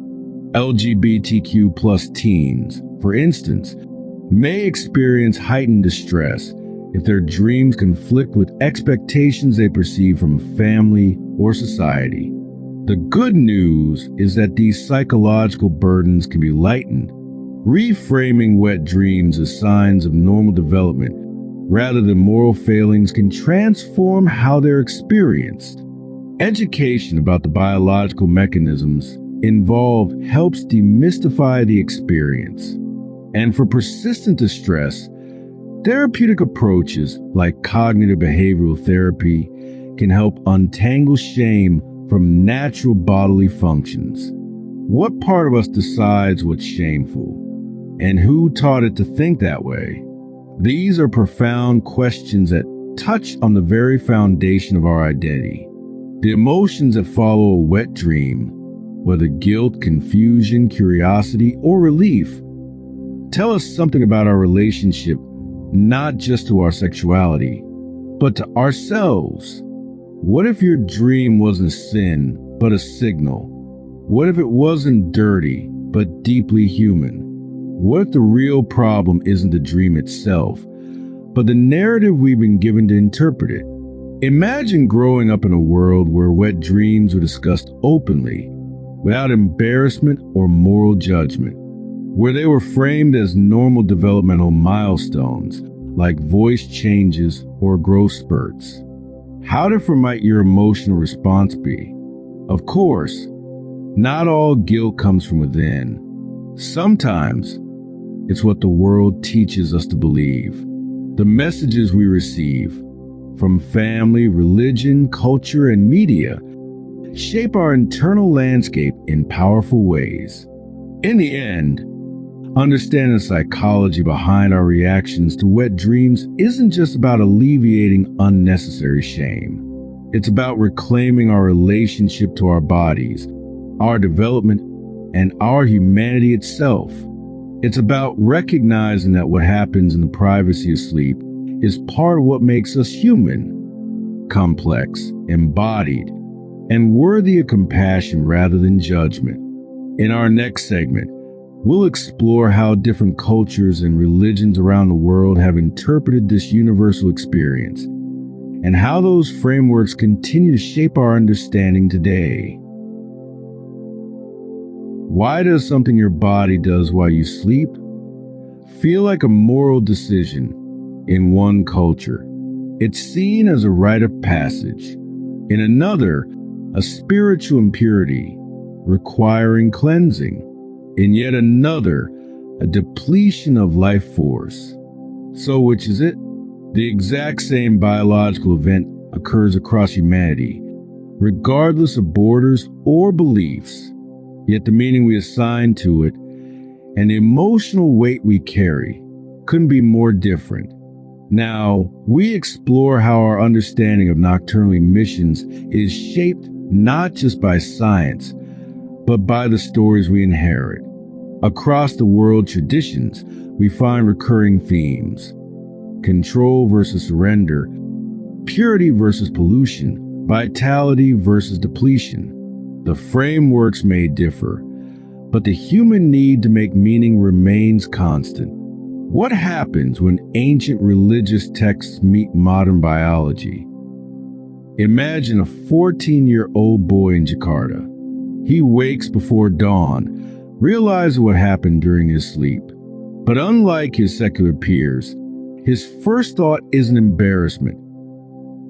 LGBTQ plus teens, for instance, may experience heightened distress if their dreams conflict with expectations they perceive from family or society. The good news is that these psychological burdens can be lightened. Reframing wet dreams as signs of normal development rather than moral failings can transform how they're experienced. Education about the biological mechanisms involved helps demystify the experience. And for persistent distress, therapeutic approaches like cognitive behavioral therapy can help untangle shame from natural bodily functions. What part of us decides what's shameful? And who taught it to think that way? These are profound questions that touch on the very foundation of our identity. The emotions that follow a wet dream, whether guilt, confusion, curiosity, or relief, tell us something about our relationship, not just to our sexuality, but to ourselves. What if your dream wasn't sin, but a signal? What if it wasn't dirty, but deeply human? What if the real problem isn't the dream itself, but the narrative we've been given to interpret it? Imagine growing up in a world where wet dreams were discussed openly, without embarrassment or moral judgment, where they were framed as normal developmental milestones, like voice changes or growth spurts. How different might your emotional response be? Of course, not all guilt comes from within. Sometimes, it's what the world teaches us to believe. The messages we receive from family, religion, culture, and media shape our internal landscape in powerful ways. In the end, understanding the psychology behind our reactions to wet dreams isn't just about alleviating unnecessary shame. It's about reclaiming our relationship to our bodies, our development, and our humanity itself. It's about recognizing that what happens in the privacy of sleep is part of what makes us human, complex, embodied, and worthy of compassion rather than judgment. In our next segment, we'll explore how different cultures and religions around the world have interpreted this universal experience, and how those frameworks continue to shape our understanding today. Why does something your body does while you sleep feel like a moral decision in one culture? It's seen as a rite of passage. In another, a spiritual impurity requiring cleansing. In yet another, a depletion of life force. So which is it? The exact same biological event occurs across humanity, regardless of borders or beliefs. Yet the meaning we assign to it and the emotional weight we carry couldn't be more different. Now, we explore how our understanding of nocturnal emissions is shaped not just by science, but by the stories we inherit. Across the world traditions, we find recurring themes: control versus surrender, purity versus pollution, vitality versus depletion. The frameworks may differ, but the human need to make meaning remains constant. What happens when ancient religious texts meet modern biology? Imagine a 14-year-old boy in Jakarta. He wakes before dawn, realizes what happened during his sleep. But unlike his secular peers, his first thought isn't embarrassment.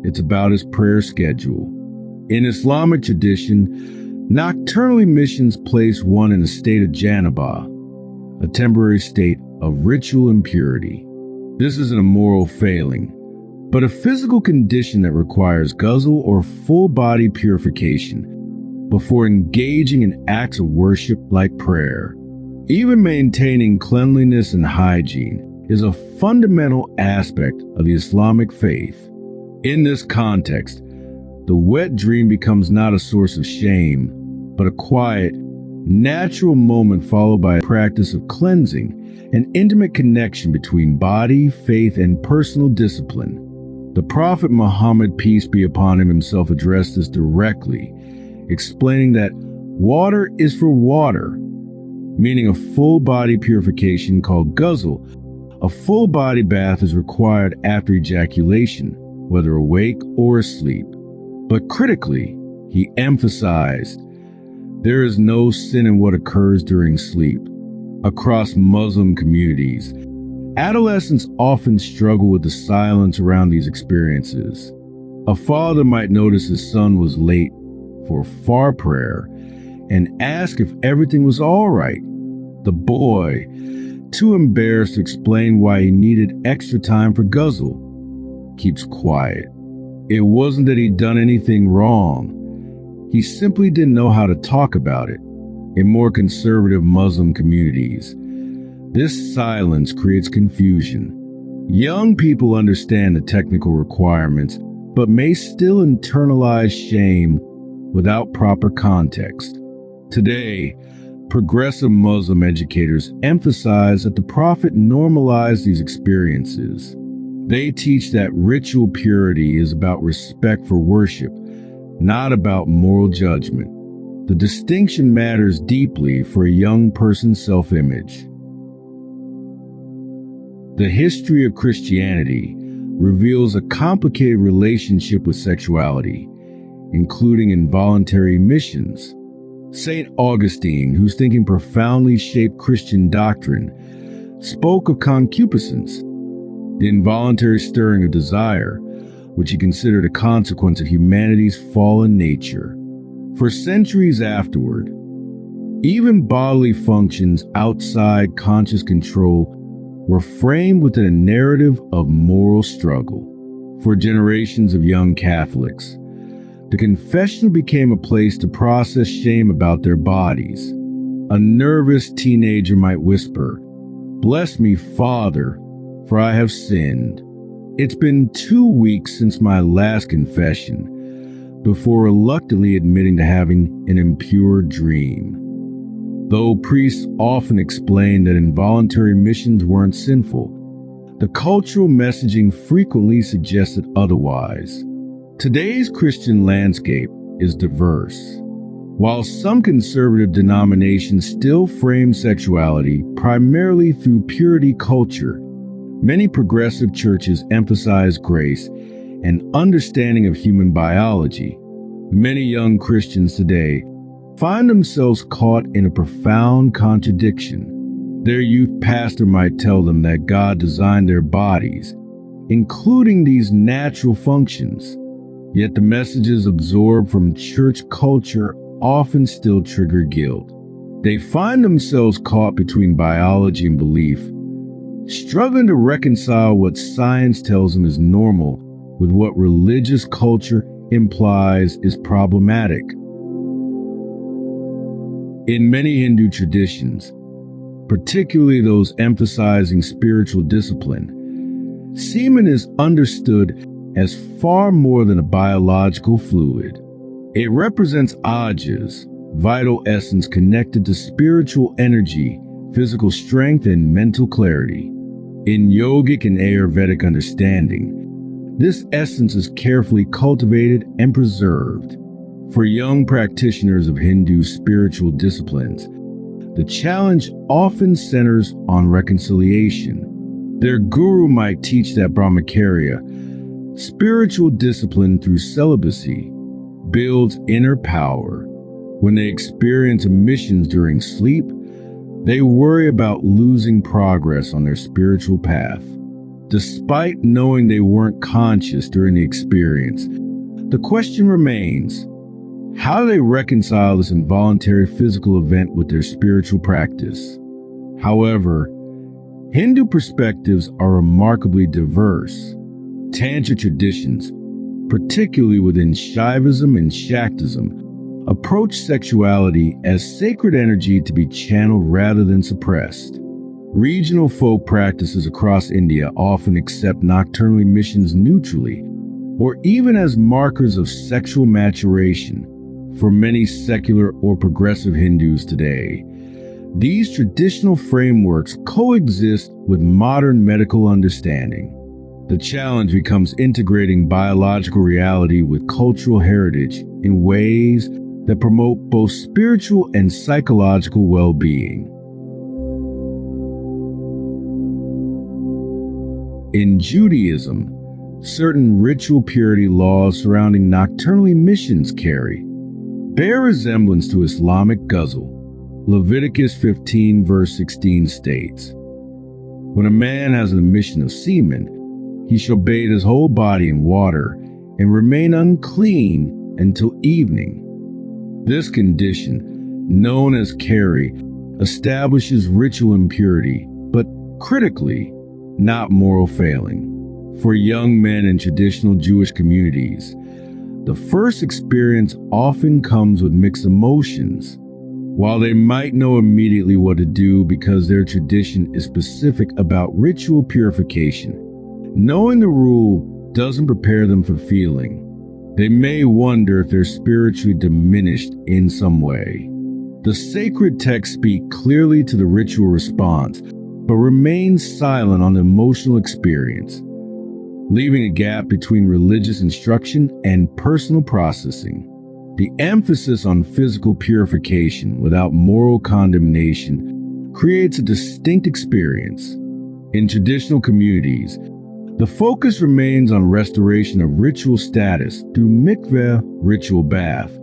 It's about his prayer schedule. In Islamic tradition, nocturnal emissions place one in a state of janaba, a temporary state of ritual impurity. This isn't a moral failing, but a physical condition that requires ghusl or full-body purification before engaging in acts of worship like prayer. Even maintaining cleanliness and hygiene is a fundamental aspect of the Islamic faith. In this context, the wet dream becomes not a source of shame, but a quiet, natural moment followed by a practice of cleansing, an intimate connection between body, faith, and personal discipline. The Prophet Muhammad, peace be upon him, himself addressed this directly, explaining that water is for water, meaning a full-body purification called ghusl. A full-body bath is required after ejaculation, whether awake or asleep. But critically, he emphasized, there is no sin in what occurs during sleep. Across Muslim communities, adolescents often struggle with the silence around these experiences. A father might notice his son was late for far prayer and ask if everything was all right. The boy, too embarrassed to explain why he needed extra time for ghusl, keeps quiet. It wasn't that he'd done anything wrong. He simply didn't know how to talk about it. In more conservative Muslim communities, this silence creates confusion. Young people understand the technical requirements, but may still internalize shame without proper context. Today, progressive Muslim educators emphasize that the Prophet normalized these experiences. They teach that ritual purity is about respect for worship, not about moral judgment. The distinction matters deeply for a young person's self-image. The history of Christianity reveals a complicated relationship with sexuality, including involuntary emissions. St. Augustine, whose thinking profoundly shaped Christian doctrine, spoke of concupiscence, the involuntary stirring of desire, which he considered a consequence of humanity's fallen nature. For centuries afterward, even bodily functions outside conscious control were framed within a narrative of moral struggle. For generations of young Catholics, the confessional became a place to process shame about their bodies. A nervous teenager might whisper, "Bless me, Father, for I have sinned." It's been 2 weeks since my last confession, before reluctantly admitting to having an impure dream. Though priests often explained that involuntary emissions weren't sinful, the cultural messaging frequently suggested otherwise. Today's Christian landscape is diverse. While some conservative denominations still frame sexuality primarily through purity culture, many progressive churches emphasize grace and understanding of human biology. Many young Christians today find themselves caught in a profound contradiction. Their youth pastor might tell them that God designed their bodies, including these natural functions, yet the messages absorbed from church culture often still trigger guilt. They find themselves caught between biology and belief, struggling to reconcile what science tells them is normal with what religious culture implies is problematic. In many Hindu traditions, particularly those emphasizing spiritual discipline, semen is understood as far more than a biological fluid. It represents ajas, vital essence connected to spiritual energy, physical strength, and mental clarity. In yogic and Ayurvedic understanding, this essence is carefully cultivated and preserved. For young practitioners of Hindu spiritual disciplines, the challenge often centers on reconciliation. Their guru might teach that brahmacharya, spiritual discipline through celibacy, builds inner power. When they experience emissions during sleep, they worry about losing progress on their spiritual path. Despite knowing they weren't conscious during the experience, the question remains: how do they reconcile this involuntary physical event with their spiritual practice? However, Hindu perspectives are remarkably diverse. Tantra traditions, particularly within Shaivism and Shaktism, approach sexuality as sacred energy to be channeled rather than suppressed. Regional folk practices across India often accept nocturnal emissions neutrally, or even as markers of sexual maturation. For many secular or progressive Hindus today, these traditional frameworks coexist with modern medical understanding. The challenge becomes integrating biological reality with cultural heritage in ways that promote both spiritual and psychological well-being. In Judaism, certain ritual purity laws surrounding nocturnal emissions bear resemblance to Islamic ghusl. Leviticus 15 verse 16 states, "When a man has an emission of semen, he shall bathe his whole body in water and remain unclean until evening." This condition, known as keri, establishes ritual impurity, but critically, not moral failing. For young men in traditional Jewish communities, the first experience often comes with mixed emotions. While they might know immediately what to do because their tradition is specific about ritual purification, knowing the rule doesn't prepare them for feeling. They may wonder if they're spiritually diminished in some way. The sacred texts speak clearly to the ritual response, but remain silent on the emotional experience, leaving a gap between religious instruction and personal processing. The emphasis on physical purification without moral condemnation creates a distinct experience. In traditional communities, the focus remains on restoration of ritual status through mikveh, ritual bath,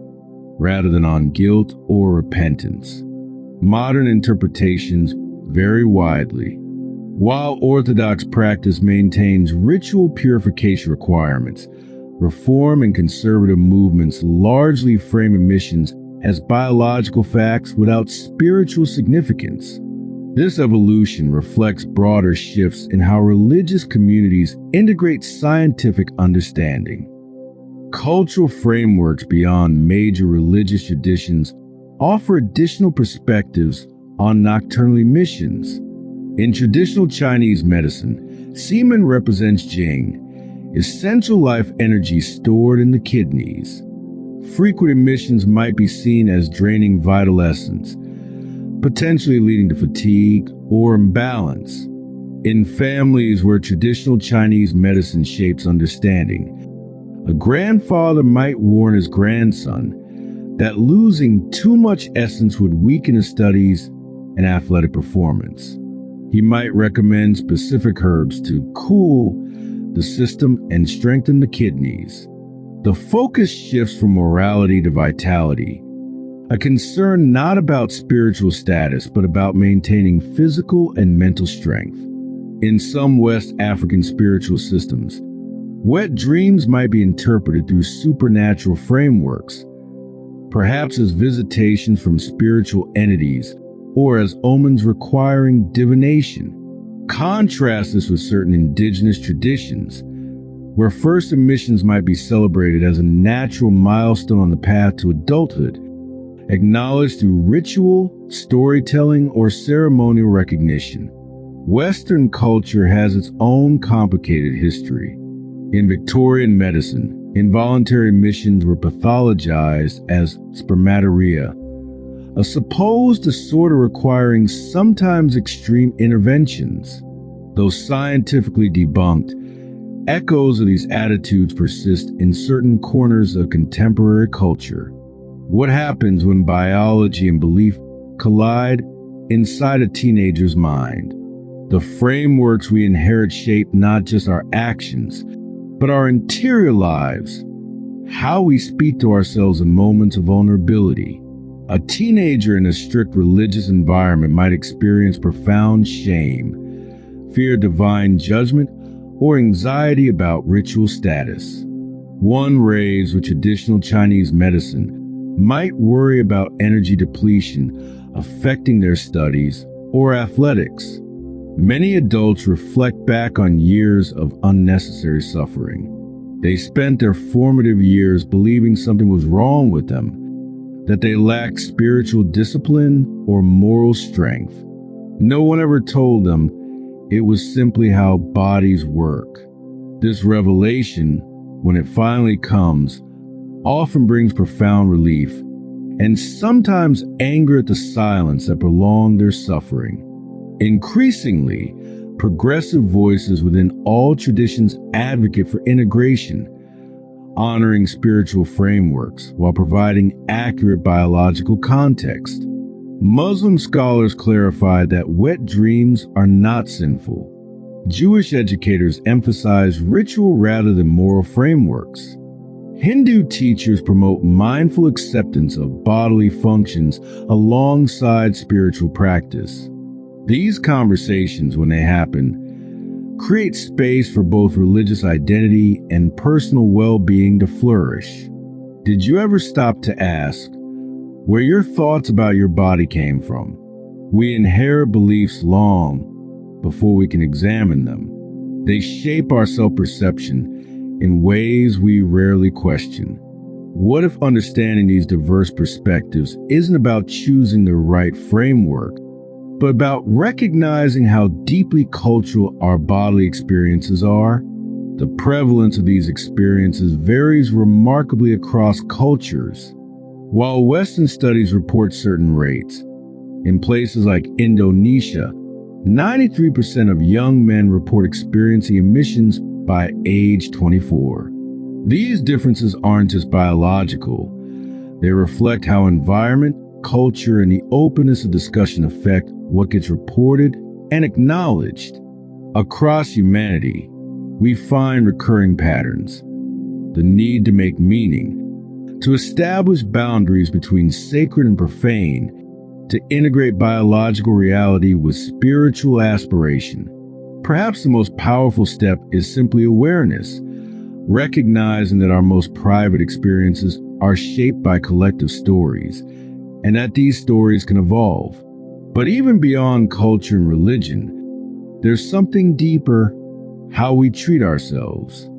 rather than on guilt or repentance. Modern interpretations vary widely. While Orthodox practice maintains ritual purification requirements, Reform and conservative movements largely frame emissions as biological facts without spiritual significance. This evolution reflects broader shifts in how religious communities integrate scientific understanding. Cultural frameworks beyond major religious traditions offer additional perspectives on nocturnal emissions. In traditional Chinese medicine, semen represents Jing, essential life energy stored in the kidneys. Frequent emissions might be seen as draining vital essence, potentially leading to fatigue or imbalance. In families where traditional Chinese medicine shapes understanding, a grandfather might warn his grandson that losing too much essence would weaken his studies and athletic performance. He might recommend specific herbs to cool the system and strengthen the kidneys. The focus shifts from morality to vitality, a concern not about spiritual status, but about maintaining physical and mental strength. In some West African spiritual systems, wet dreams might be interpreted through supernatural frameworks, perhaps as visitations from spiritual entities or as omens requiring divination. Contrast this with certain indigenous traditions, where first emissions might be celebrated as a natural milestone on the path to adulthood, acknowledged through ritual, storytelling, or ceremonial recognition. Western culture has its own complicated history. In Victorian medicine, involuntary emissions were pathologized as spermatorrhea, a supposed disorder requiring sometimes extreme interventions. Though scientifically debunked, echoes of these attitudes persist in certain corners of contemporary culture. What happens when biology and belief collide inside a teenager's mind? The frameworks we inherit shape not just our actions, but our interior lives, how we speak to ourselves in moments of vulnerability. A teenager in a strict religious environment might experience profound shame, fear of divine judgment, or anxiety about ritual status. One raised with traditional Chinese medicine might worry about energy depletion affecting their studies or athletics. Many adults reflect back on years of unnecessary suffering. They spent their formative years believing something was wrong with them, that they lacked spiritual discipline or moral strength. No one ever told them it was simply how bodies work. This revelation, when it finally comes, often brings profound relief and sometimes anger at the silence that prolonged their suffering. Increasingly, progressive voices within all traditions advocate for integration, honoring spiritual frameworks while providing accurate biological context. Muslim scholars clarified that wet dreams are not sinful. Jewish educators emphasize ritual rather than moral frameworks. Hindu teachers promote mindful acceptance of bodily functions alongside spiritual practice. These conversations, when they happen, create space for both religious identity and personal well-being to flourish. Did you ever stop to ask where your thoughts about your body came from? We inherit beliefs long before we can examine them. They shape our self-perception in ways we rarely question. What if understanding these diverse perspectives isn't about choosing the right framework, but about recognizing how deeply cultural our bodily experiences are? The prevalence of these experiences varies remarkably across cultures. While Western studies report certain rates, in places like Indonesia, 93% of young men report experiencing emissions by age 24. These differences aren't just biological. They reflect how environment, culture, and the openness of discussion affect what gets reported and acknowledged. Across humanity, we find recurring patterns: the need to make meaning, to establish boundaries between sacred and profane, to integrate biological reality with spiritual aspiration. Perhaps the most powerful step is simply awareness, recognizing that our most private experiences are shaped by collective stories, and that these stories can evolve. But even beyond culture and religion, there's something deeper: how we treat ourselves,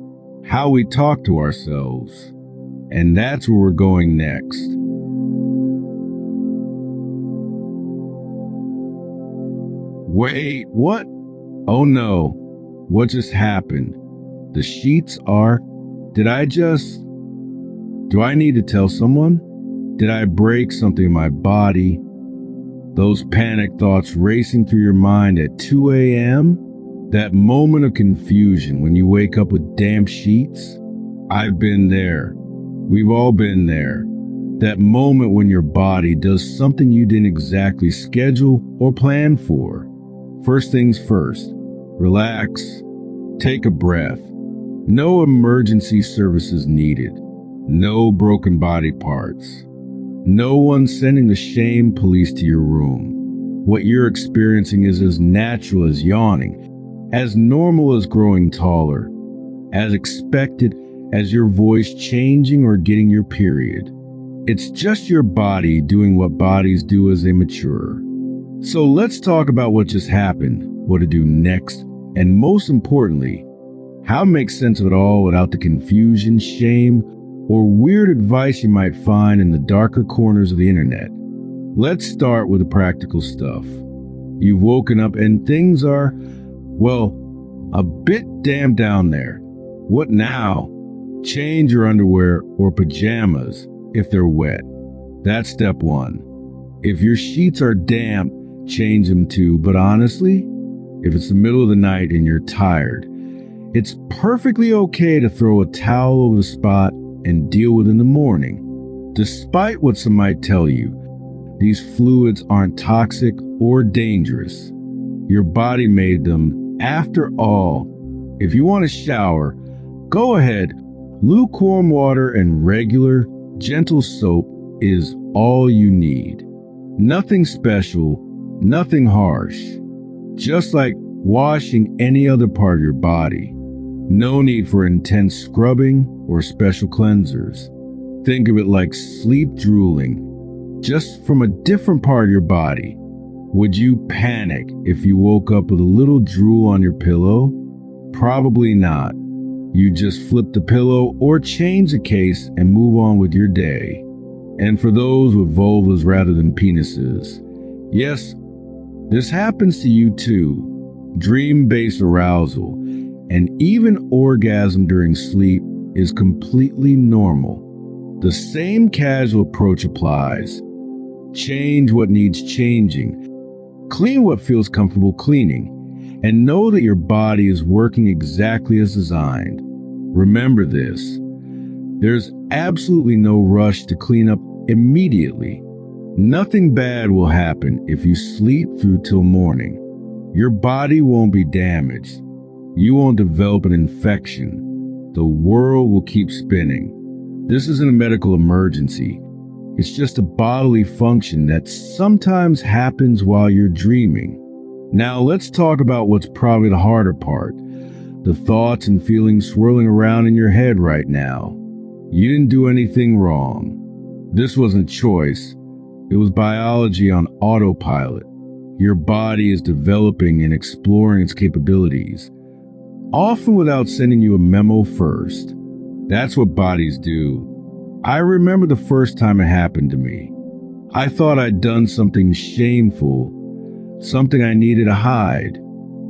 how we talk to ourselves. And that's where we're going next. Wait, what? Oh no, what just happened? The sheets are... Did Do I need to tell someone? Did I break something in my body? Those panic thoughts racing through your mind at 2 a.m.? That moment of confusion when you wake up with damp sheets? I've been there. We've all been there. That moment when your body does something you didn't exactly schedule or plan for. First things first, relax. Take a breath. No emergency services needed. No broken body parts. No one sending the shame police to your room. What you're experiencing is as natural as yawning, as normal as growing taller, as expected as your voice changing or getting your period. It's just your body doing what bodies do as they mature. So let's talk about what just happened, what to do next, and most importantly, how to make sense of it all without the confusion, shame, or weird advice you might find in the darker corners of the internet. Let's start with the practical stuff. You've woken up and things are, well, a bit damp down there. What now? Change your underwear or pajamas if they're wet. That's step one. If your sheets are damp, change them too. But honestly, if it's the middle of the night and you're tired, it's perfectly okay to throw a towel over the spot and deal with in the morning. Despite what some might tell you, these fluids aren't toxic or dangerous. Your body made them. After all, if you want to shower, go ahead. Lukewarm water and regular, gentle soap is all you need. Nothing special, nothing harsh. Just like washing any other part of your body. No need for intense scrubbing or special cleansers. Think of it like sleep drooling, just from a different part of your body. Would you panic if you woke up with a little drool on your pillow? Probably not. You just flip the pillow or change the case and move on with your day. And for those with vulvas rather than penises, yes, this happens to you too. Dream-based arousal and even orgasm during sleep is completely normal. The same casual approach applies. Change what needs changing. Clean what feels comfortable cleaning. And know that your body is working exactly as designed. Remember this. There's absolutely no rush to clean up immediately. Nothing bad will happen if you sleep through till morning. Your body won't be damaged. You won't develop an infection. The world will keep spinning. This isn't a medical emergency. It's just a bodily function that sometimes happens while you're dreaming. Now let's talk about what's probably the harder part. The thoughts and feelings swirling around in your head right now. You didn't do anything wrong. This wasn't choice. It was biology on autopilot. Your body is developing and exploring its capabilities, often without sending you a memo first. That's what bodies do. I remember the first time it happened to me. I thought I'd done something shameful, something I needed to hide.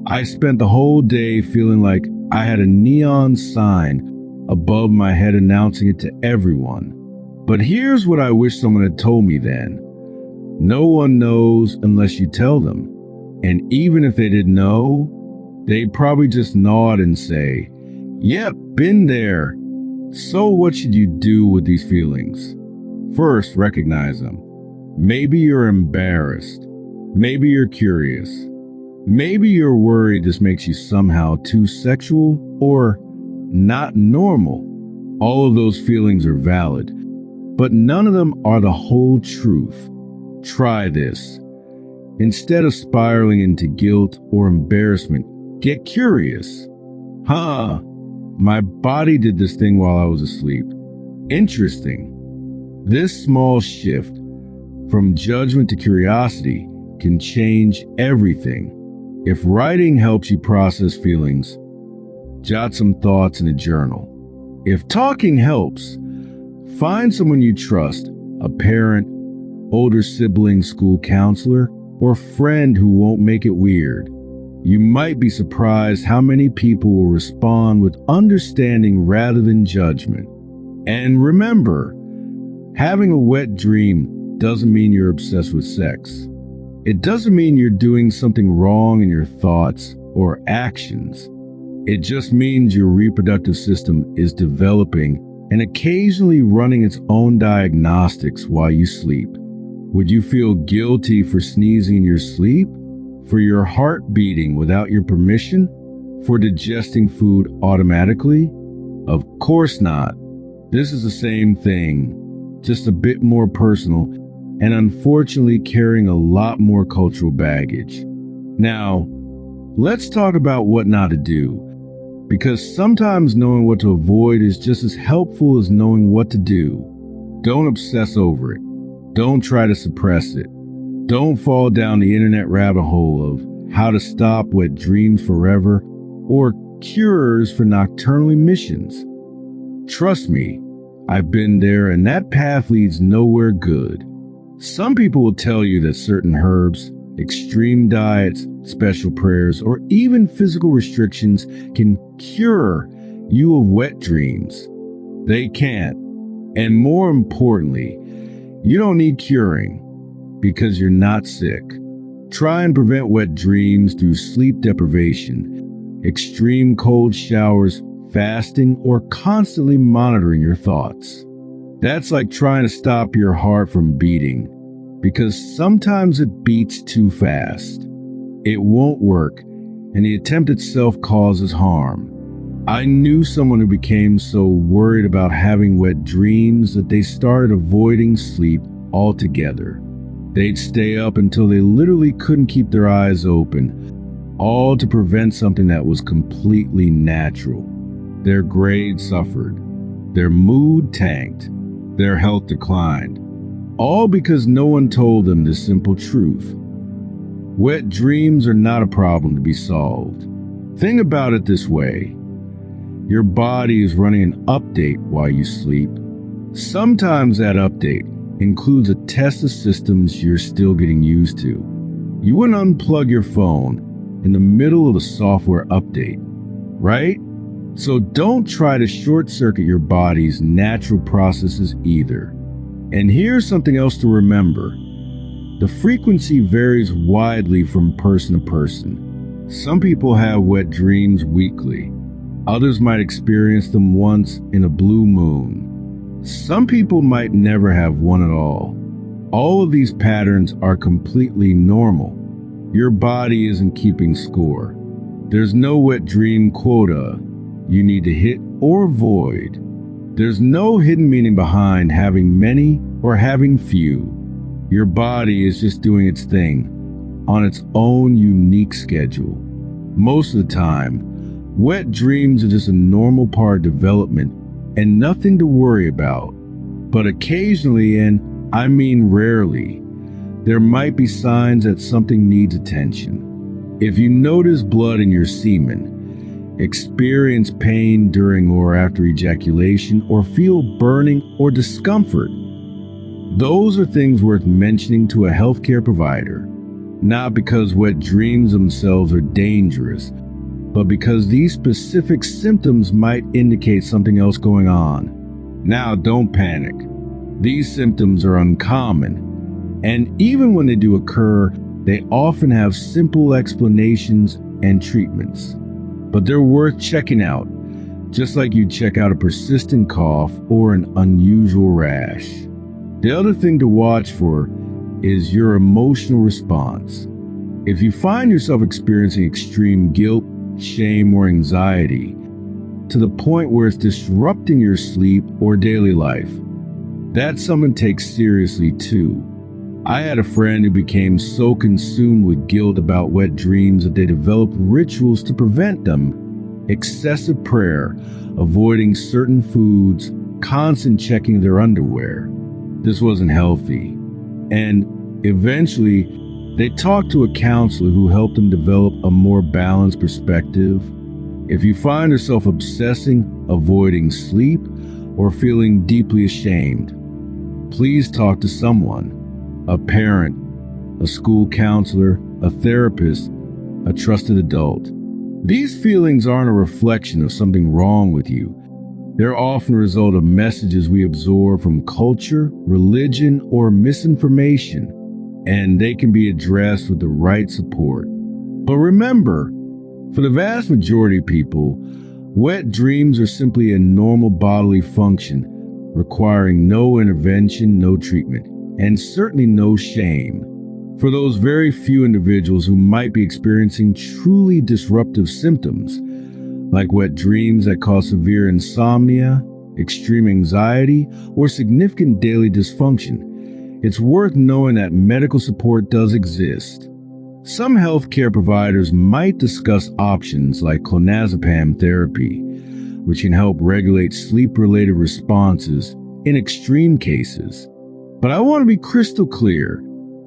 I spent the whole day feeling like I had a neon sign above my head announcing it to everyone. But here's what I wish someone had told me then. No one knows unless you tell them. And even if they didn't know, they'd probably just nod and say, "Yep, been there." So what should you do with these feelings? First, recognize them. Maybe you're embarrassed. Maybe you're curious. Maybe you're worried this makes you somehow too sexual or not normal. All of those feelings are valid, but none of them are the whole truth. Try this. Instead of spiraling into guilt or embarrassment, get curious. My body did this thing while I was asleep. Interesting. This small shift from judgment to curiosity can change everything. If writing helps you process feelings, jot some thoughts in a journal. If talking helps, find someone you trust, a parent, older sibling, school counselor, or friend who won't make it weird. You might be surprised how many people will respond with understanding rather than judgment. And remember, having a wet dream doesn't mean you're obsessed with sex. It doesn't mean you're doing something wrong in your thoughts or actions. It just means your reproductive system is developing and occasionally running its own diagnostics while you sleep. Would you feel guilty for sneezing in your sleep? For your heart beating without your permission? For digesting food automatically? Of course not. This is the same thing, just a bit more personal, and unfortunately carrying a lot more cultural baggage. Now, let's talk about what not to do, because sometimes knowing what to avoid is just as helpful as knowing what to do. Don't obsess over it. Don't try to suppress it. Don't fall down the internet rabbit hole of how to stop wet dreams forever or cures for nocturnal emissions. Trust me, I've been there, and that path leads nowhere good. Some people will tell you that certain herbs, extreme diets, special prayers, or even physical restrictions can cure you of wet dreams. They can't. And more importantly, you don't need curing because you're not sick. Try and prevent wet dreams through sleep deprivation, extreme cold showers, fasting, or constantly monitoring your thoughts. That's like trying to stop your heart from beating, because sometimes it beats too fast. It won't work, and the attempt itself causes harm. I knew someone who became so worried about having wet dreams that they started avoiding sleep altogether. They'd stay up until they literally couldn't keep their eyes open, all to prevent something that was completely natural. Their grades suffered, their mood tanked, their health declined, all because no one told them this simple truth. Wet dreams are not a problem to be solved. Think about it this way. Your body is running an update while you sleep. Sometimes that update includes a test of systems you're still getting used to. You wouldn't unplug your phone in the middle of a software update, right? So don't try to short-circuit your body's natural processes either. And here's something else to remember. The frequency varies widely from person to person. Some people have wet dreams weekly. Others might experience them once in a blue moon. Some people might never have one at all. All of these patterns are completely normal. Your body isn't keeping score. There's no wet dream quota you need to hit or avoid. There's no hidden meaning behind having many or having few. Your body is just doing its thing on its own unique schedule. Most of the time, wet dreams are just a normal part of development and nothing to worry about. But occasionally, and I mean rarely, there might be signs that something needs attention. If you notice blood in your semen, experience pain during or after ejaculation, or feel burning or discomfort, those are things worth mentioning to a healthcare provider. Not because wet dreams themselves are dangerous, but because these specific symptoms might indicate something else going on. Now, don't panic. These symptoms are uncommon, and even when they do occur, they often have simple explanations and treatments. But they're worth checking out, just like you'd check out a persistent cough or an unusual rash. The other thing to watch for is your emotional response. If you find yourself experiencing extreme guilt, shame, or anxiety to the point where it's disrupting your sleep or daily life, that's something to take seriously too. I had a friend who became so consumed with guilt about wet dreams that they developed rituals to prevent them. Excessive prayer, avoiding certain foods, constant checking their underwear. This wasn't healthy. And eventually, they talked to a counselor who helped them develop a more balanced perspective. If you find yourself obsessing, avoiding sleep, or feeling deeply ashamed, please talk to someone. A parent, a school counselor, a therapist, a trusted adult. These feelings aren't a reflection of something wrong with you. They're often a result of messages we absorb from culture, religion, or misinformation, and they can be addressed with the right support. But remember, for the vast majority of people, wet dreams are simply a normal bodily function, requiring no intervention, no treatment, and certainly no shame. For those very few individuals who might be experiencing truly disruptive symptoms, like wet dreams that cause severe insomnia, extreme anxiety, or significant daily dysfunction, it's worth knowing that medical support does exist. Some healthcare providers might discuss options like clonazepam therapy, which can help regulate sleep-related responses in extreme cases. But I want to be crystal clear.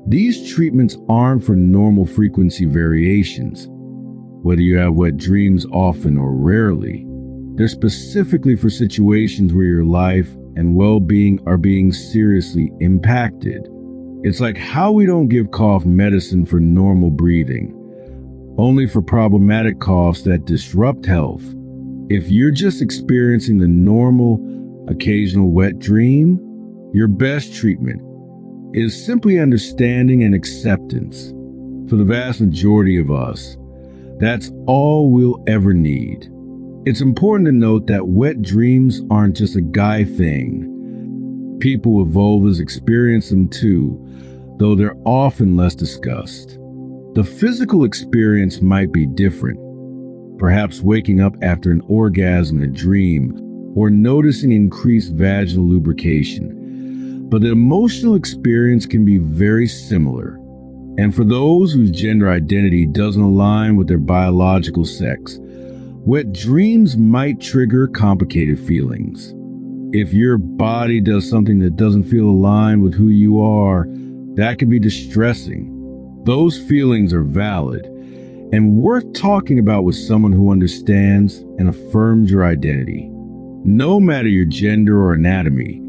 These treatments aren't for normal frequency variations. Whether you have wet dreams often or rarely, they're specifically for situations where your life and well-being are being seriously impacted. It's like how we don't give cough medicine for normal breathing, only for problematic coughs that disrupt health. If you're just experiencing the normal, occasional wet dream, your best treatment is simply understanding and acceptance. For the vast majority of us, that's all we'll ever need. It's important to note that wet dreams aren't just a guy thing. People with vulvas experience them too, though they're often less discussed. The physical experience might be different, perhaps waking up after an orgasm in a dream or noticing increased vaginal lubrication. But the emotional experience can be very similar. And for those whose gender identity doesn't align with their biological sex, wet dreams might trigger complicated feelings. If your body does something that doesn't feel aligned with who you are, that can be distressing. Those feelings are valid and worth talking about with someone who understands and affirms your identity. No matter your gender or anatomy,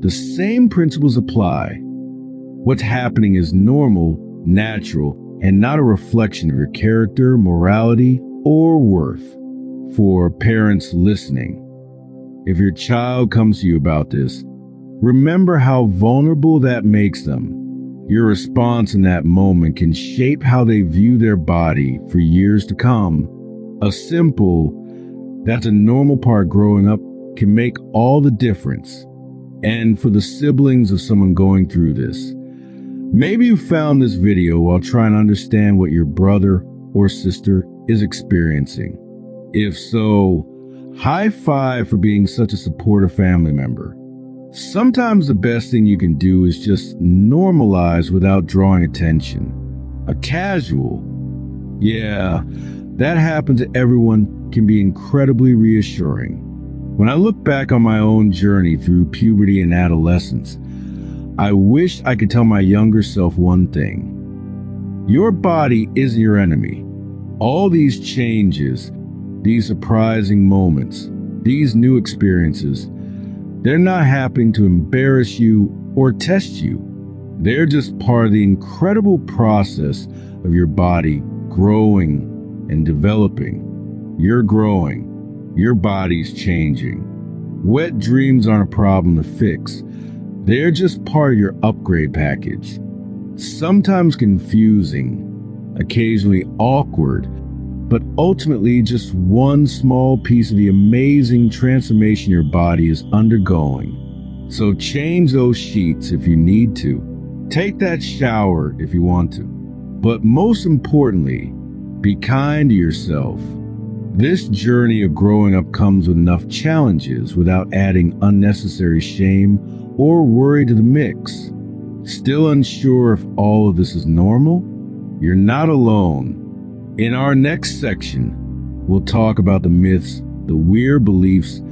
the same principles apply. What's happening is normal, natural, and not a reflection of your character, morality, or worth. For parents listening, if your child comes to you about this, remember how vulnerable that makes them. Your response in that moment can shape how they view their body for years to come. A simple, "That's a normal part growing up," can make all the difference. And for the siblings of someone going through this, maybe you found this video while trying to understand what your brother or sister is experiencing. If so, high five for being such a supportive family member. Sometimes the best thing you can do is just normalize without drawing attention. A casual, "Yeah, that happened to everyone," can be incredibly reassuring. When I look back on my own journey through puberty and adolescence, I wish I could tell my younger self one thing. Your body isn't your enemy. All these changes, these surprising moments, these new experiences, they're not happening to embarrass you or test you. They're just part of the incredible process of your body growing and developing. You're growing. Your body's changing. Wet dreams aren't a problem to fix. They're just part of your upgrade package. Sometimes confusing, occasionally awkward, but ultimately just one small piece of the amazing transformation your body is undergoing. So change those sheets if you need to. Take that shower if you want to. But most importantly, be kind to yourself. This journey of growing up comes with enough challenges without adding unnecessary shame or worry to the mix. Still unsure if all of this is normal? You're not alone. In our next section, we'll talk about the myths, the weird beliefs,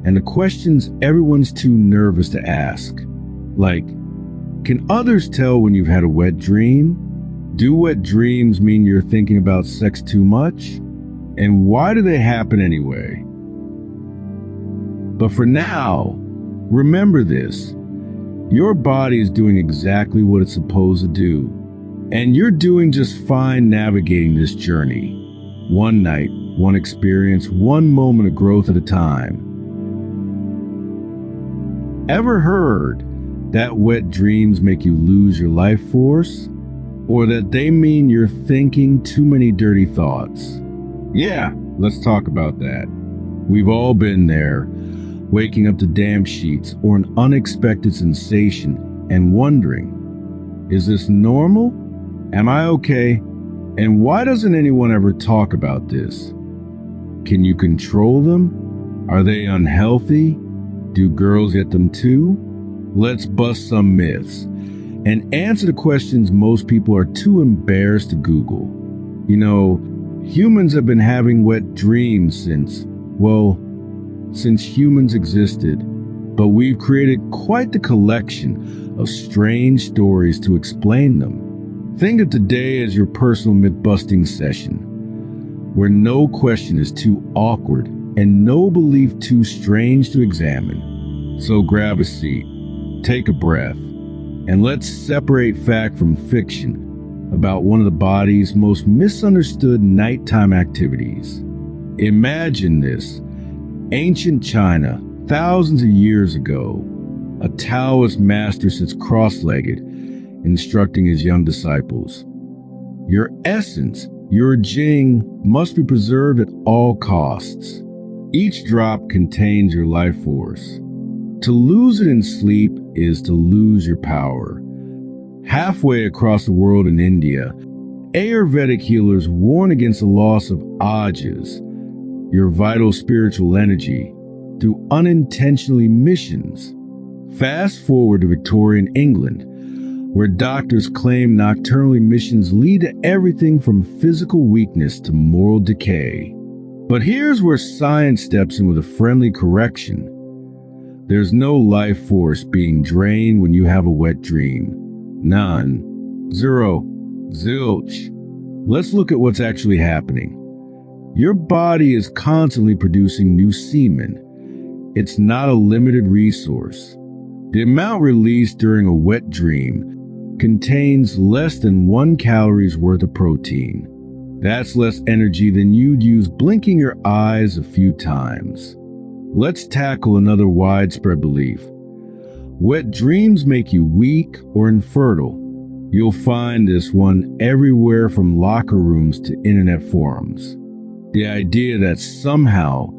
and the questions everyone's too nervous to ask. Like, can others tell when you've had a wet dream? Do wet dreams mean you're thinking about sex too much? And why do they happen anyway? But for now, remember this. Your body is doing exactly what it's supposed to do. And you're doing just fine navigating this journey. One night, one experience, one moment of growth at a time. Ever heard that wet dreams make you lose your life force? Or that they mean you're thinking too many dirty thoughts? Yeah, let's talk about that. We've all been there, waking up to damp sheets or an unexpected sensation and wondering, is this normal? Am I okay? And why doesn't anyone ever talk about this? Can you control them? Are they unhealthy? Do girls get them too? Let's bust some myths and answer the questions most people are too embarrassed to Google. You know, humans have been having wet dreams since humans existed, but we've created quite the collection of strange stories to explain them. Think of today as your personal myth-busting session, where no question is too awkward and no belief too strange to examine. So grab a seat, take a breath, and let's separate fact from fiction about one of the body's most misunderstood nighttime activities. Imagine this. Ancient China, thousands of years ago, a Taoist master sits cross-legged, instructing his young disciples. Your essence, your Jing, must be preserved at all costs. Each drop contains your life force. To lose it in sleep is to lose your power. Halfway across the world in India, Ayurvedic healers warn against the loss of ajas, your vital spiritual energy, through unintentional emissions. Fast forward to Victorian England, where doctors claim nocturnal emissions lead to everything from physical weakness to moral decay. But here's where science steps in with a friendly correction. There's no life force being drained when you have a wet dream. None. Zero. Zilch. Let's look at what's actually happening. Your body is constantly producing new semen. It's not a limited resource. The amount released during a wet dream contains less than 1 calories worth of protein. That's less energy than you'd use blinking your eyes a few times. Let's tackle another widespread belief. Wet dreams make you weak or infertile. You'll find this one everywhere from locker rooms to internet forums. The idea that somehow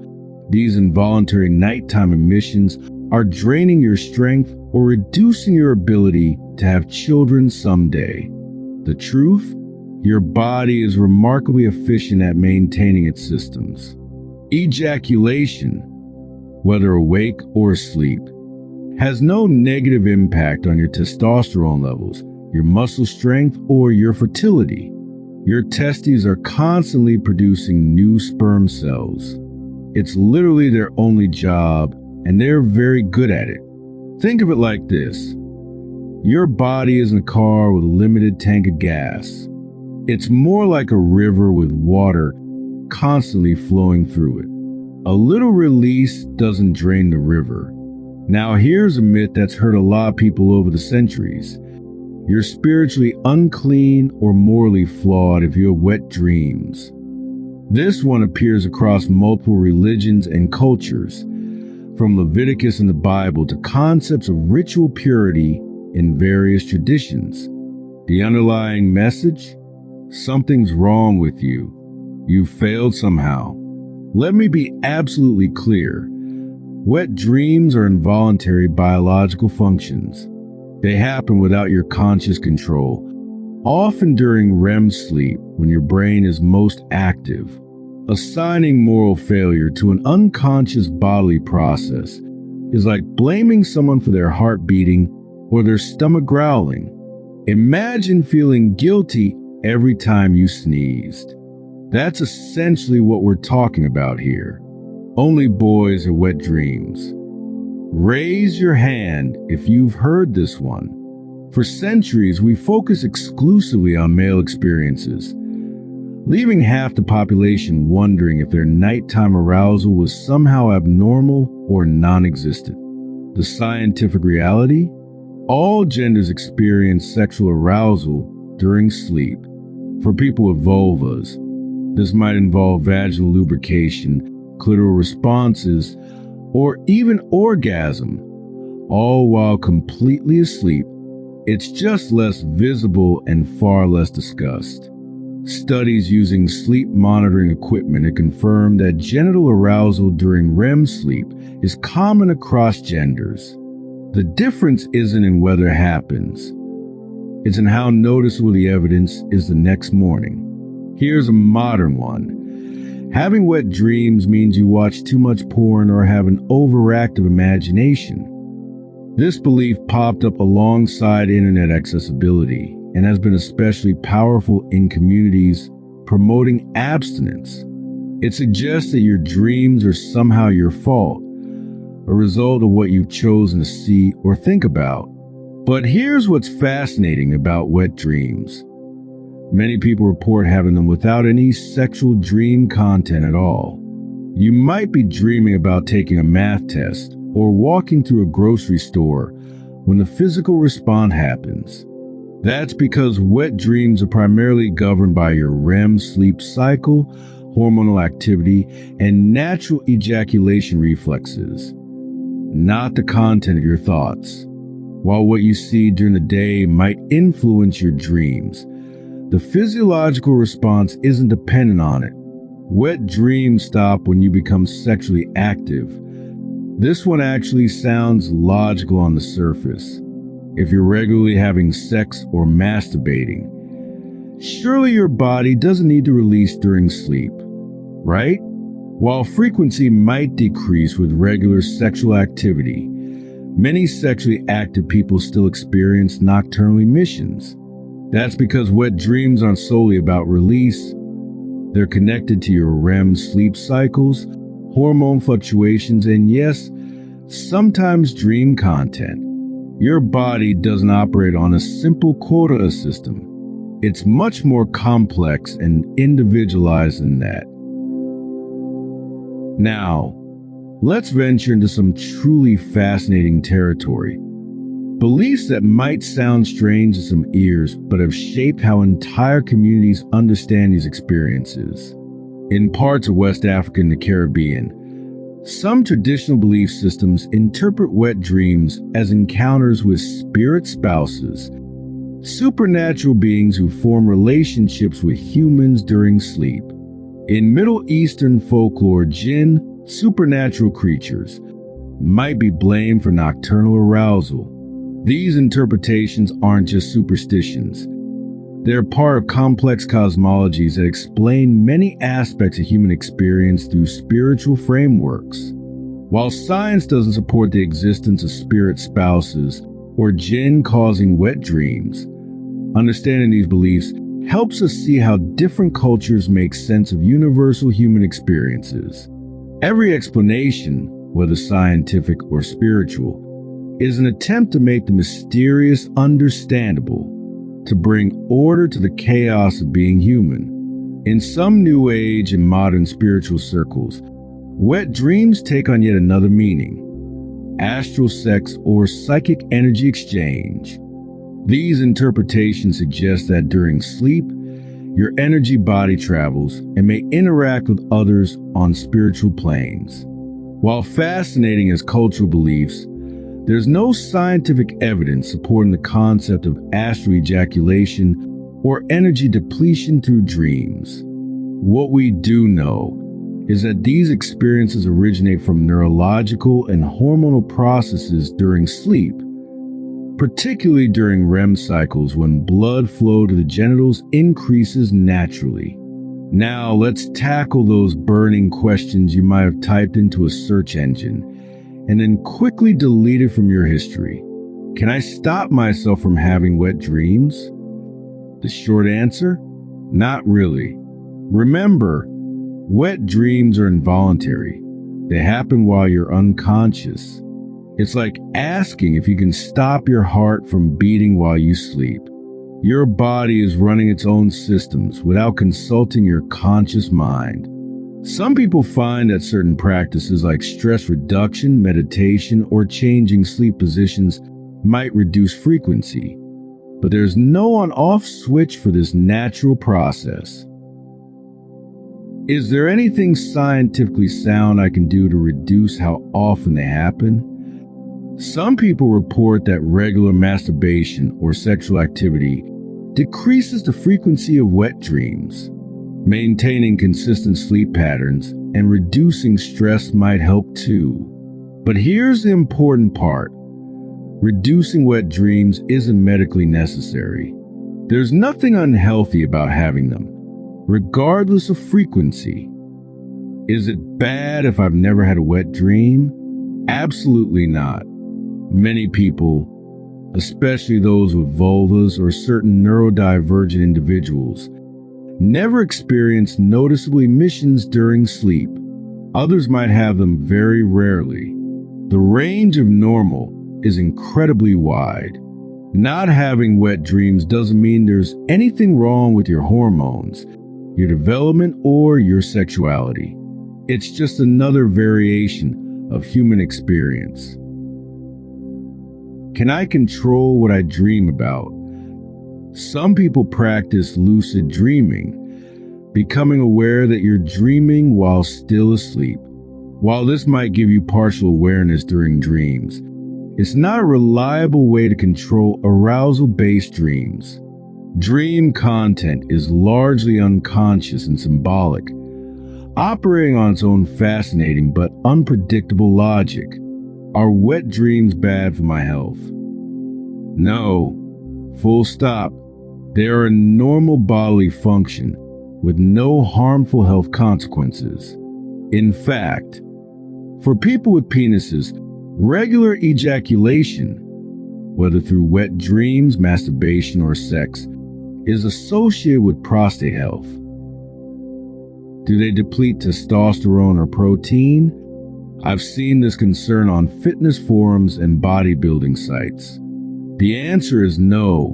these involuntary nighttime emissions are draining your strength or reducing your ability to have children someday. The truth? Your body is remarkably efficient at maintaining its systems. Ejaculation, whether awake or asleep, has no negative impact on your testosterone levels, your muscle strength, or your fertility. Your testes are constantly producing new sperm cells. It's literally their only job, and they're very good at it. Think of it like this. Your body isn't a car with a limited tank of gas. It's more like a river with water constantly flowing through it. A little release doesn't drain the river. Now here's a myth that's hurt a lot of people over the centuries. You're spiritually unclean or morally flawed if you have wet dreams. This one appears across multiple religions and cultures, from Leviticus in the Bible to concepts of ritual purity in various traditions. The underlying message? Something's wrong with you. You failed somehow. Let me be absolutely clear. Wet dreams are involuntary biological functions. They happen without your conscious control, often during REM sleep when your brain is most active. Assigning moral failure to an unconscious bodily process is like blaming someone for their heart beating or their stomach growling. Imagine feeling guilty every time you sneezed. That's essentially what we're talking about here. Only boys have wet dreams. Raise your hand if you've heard this one. For centuries, we focus exclusively on male experiences, leaving half the population wondering if their nighttime arousal was somehow abnormal or non-existent. The scientific reality? All genders experience sexual arousal during sleep. For people with vulvas, this might involve vaginal lubrication, clitoral responses, or even orgasm. all while completely asleep. It's just less visible and far less discussed. Studies using sleep monitoring equipment have confirmed that genital arousal during REM sleep is common across genders. The difference isn't in whether it happens. It's in how noticeable the evidence is the next morning. Here's a modern one. Having wet dreams means you watch too much porn or have an overactive imagination. This belief popped up alongside internet accessibility and has been especially powerful in communities promoting abstinence. It suggests that your dreams are somehow your fault, a result of what you've chosen to see or think about. But here's what's fascinating about wet dreams. Many people report having them without any sexual dream content at all. You might be dreaming about taking a math test or walking through a grocery store when the physical response happens. That's because wet dreams are primarily governed by your REM sleep cycle, hormonal activity, and natural ejaculation reflexes, not the content of your thoughts. While what you see during the day might influence your dreams, the physiological response isn't dependent on it. Wet dreams stop when you become sexually active. This one actually sounds logical on the surface. If you're regularly having sex or masturbating, surely your body doesn't need to release during sleep, right? While frequency might decrease with regular sexual activity, many sexually active people still experience nocturnal emissions. That's because wet dreams aren't solely about release. They're connected to your REM sleep cycles, hormone fluctuations, and yes, sometimes dream content. Your body doesn't operate on a simple quota system. It's much more complex and individualized than that. Now, let's venture into some truly fascinating territory. Beliefs that might sound strange to some ears, but have shaped how entire communities understand these experiences. In parts of West Africa and the Caribbean, some traditional belief systems interpret wet dreams as encounters with spirit spouses, supernatural beings who form relationships with humans during sleep. In Middle Eastern folklore, jinn, supernatural creatures, might be blamed for nocturnal arousal. These interpretations aren't just superstitions. They're part of complex cosmologies that explain many aspects of human experience through spiritual frameworks. While science doesn't support the existence of spirit spouses or jinn causing wet dreams, understanding these beliefs helps us see how different cultures make sense of universal human experiences. Every explanation, whether scientific or spiritual, is an attempt to make the mysterious understandable, to bring order to the chaos of being human. In some New Age and modern spiritual circles, wet dreams take on yet another meaning: astral sex or psychic energy exchange. These interpretations suggest that during sleep, your energy body travels and may interact with others on spiritual planes. While fascinating as cultural beliefs, there's no scientific evidence supporting the concept of astral ejaculation or energy depletion through dreams. What we do know is that these experiences originate from neurological and hormonal processes during sleep, particularly during REM cycles when blood flow to the genitals increases naturally. Now let's tackle those burning questions you might have typed into a search engine and then quickly deleted from your history. Can I stop myself from having wet dreams? The short answer? Not really. Remember, wet dreams are involuntary. They happen while you're unconscious. It's like asking if you can stop your heart from beating while you sleep. Your body is running its own systems without consulting your conscious mind. Some people find that certain practices like stress reduction, meditation, or changing sleep positions might reduce frequency, but there's no on-off switch for this natural process. Is there anything scientifically sound I can do to reduce how often they happen? Some people report that regular masturbation or sexual activity decreases the frequency of wet dreams. Maintaining consistent sleep patterns and reducing stress might help too. But here's the important part. Reducing wet dreams isn't medically necessary. There's nothing unhealthy about having them, regardless of frequency. Is it bad if I've never had a wet dream? Absolutely not. Many people, especially those with vulvas or certain neurodivergent individuals, never experience noticeable emissions during sleep. Others might have them very rarely. The range of normal is incredibly wide. Not having wet dreams doesn't mean there's anything wrong with your hormones, your development, or your sexuality. It's just another variation of human experience. Can I control what I dream about? Some people practice lucid dreaming, becoming aware that you're dreaming while still asleep. While this might give you partial awareness during dreams, it's not a reliable way to control arousal-based dreams. Dream content is largely unconscious and symbolic, operating on its own fascinating but unpredictable logic. Are wet dreams bad for my health? No. Full stop. They are a normal bodily function with no harmful health consequences. In fact, for people with penises, regular ejaculation, whether through wet dreams, masturbation, or sex, is associated with prostate health. Do they deplete testosterone or protein? I've seen this concern on fitness forums and bodybuilding sites. The answer is no.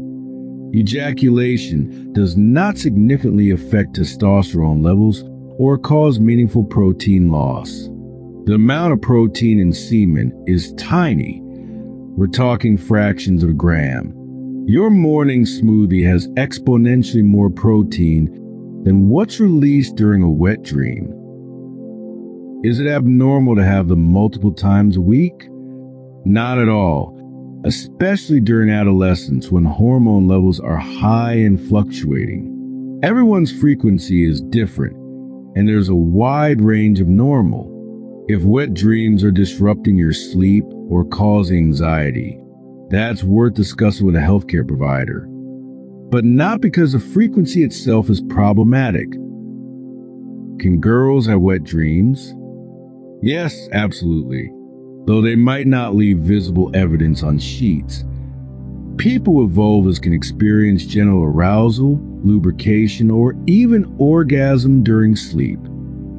Ejaculation does not significantly affect testosterone levels or cause meaningful protein loss. The amount of protein in semen is tiny. We're talking fractions of a gram. Your morning smoothie has exponentially more protein than what's released during a wet dream. Is it abnormal to have them multiple times a week? Not at all, especially during adolescence when hormone levels are high and fluctuating. Everyone's frequency is different, and there's a wide range of normal. If wet dreams are disrupting your sleep or cause anxiety, that's worth discussing with a healthcare provider. But not because the frequency itself is problematic. Can girls have wet dreams? Yes, absolutely. Though they might not leave visible evidence on sheets. People with vulvas can experience genital arousal, lubrication, or even orgasm during sleep.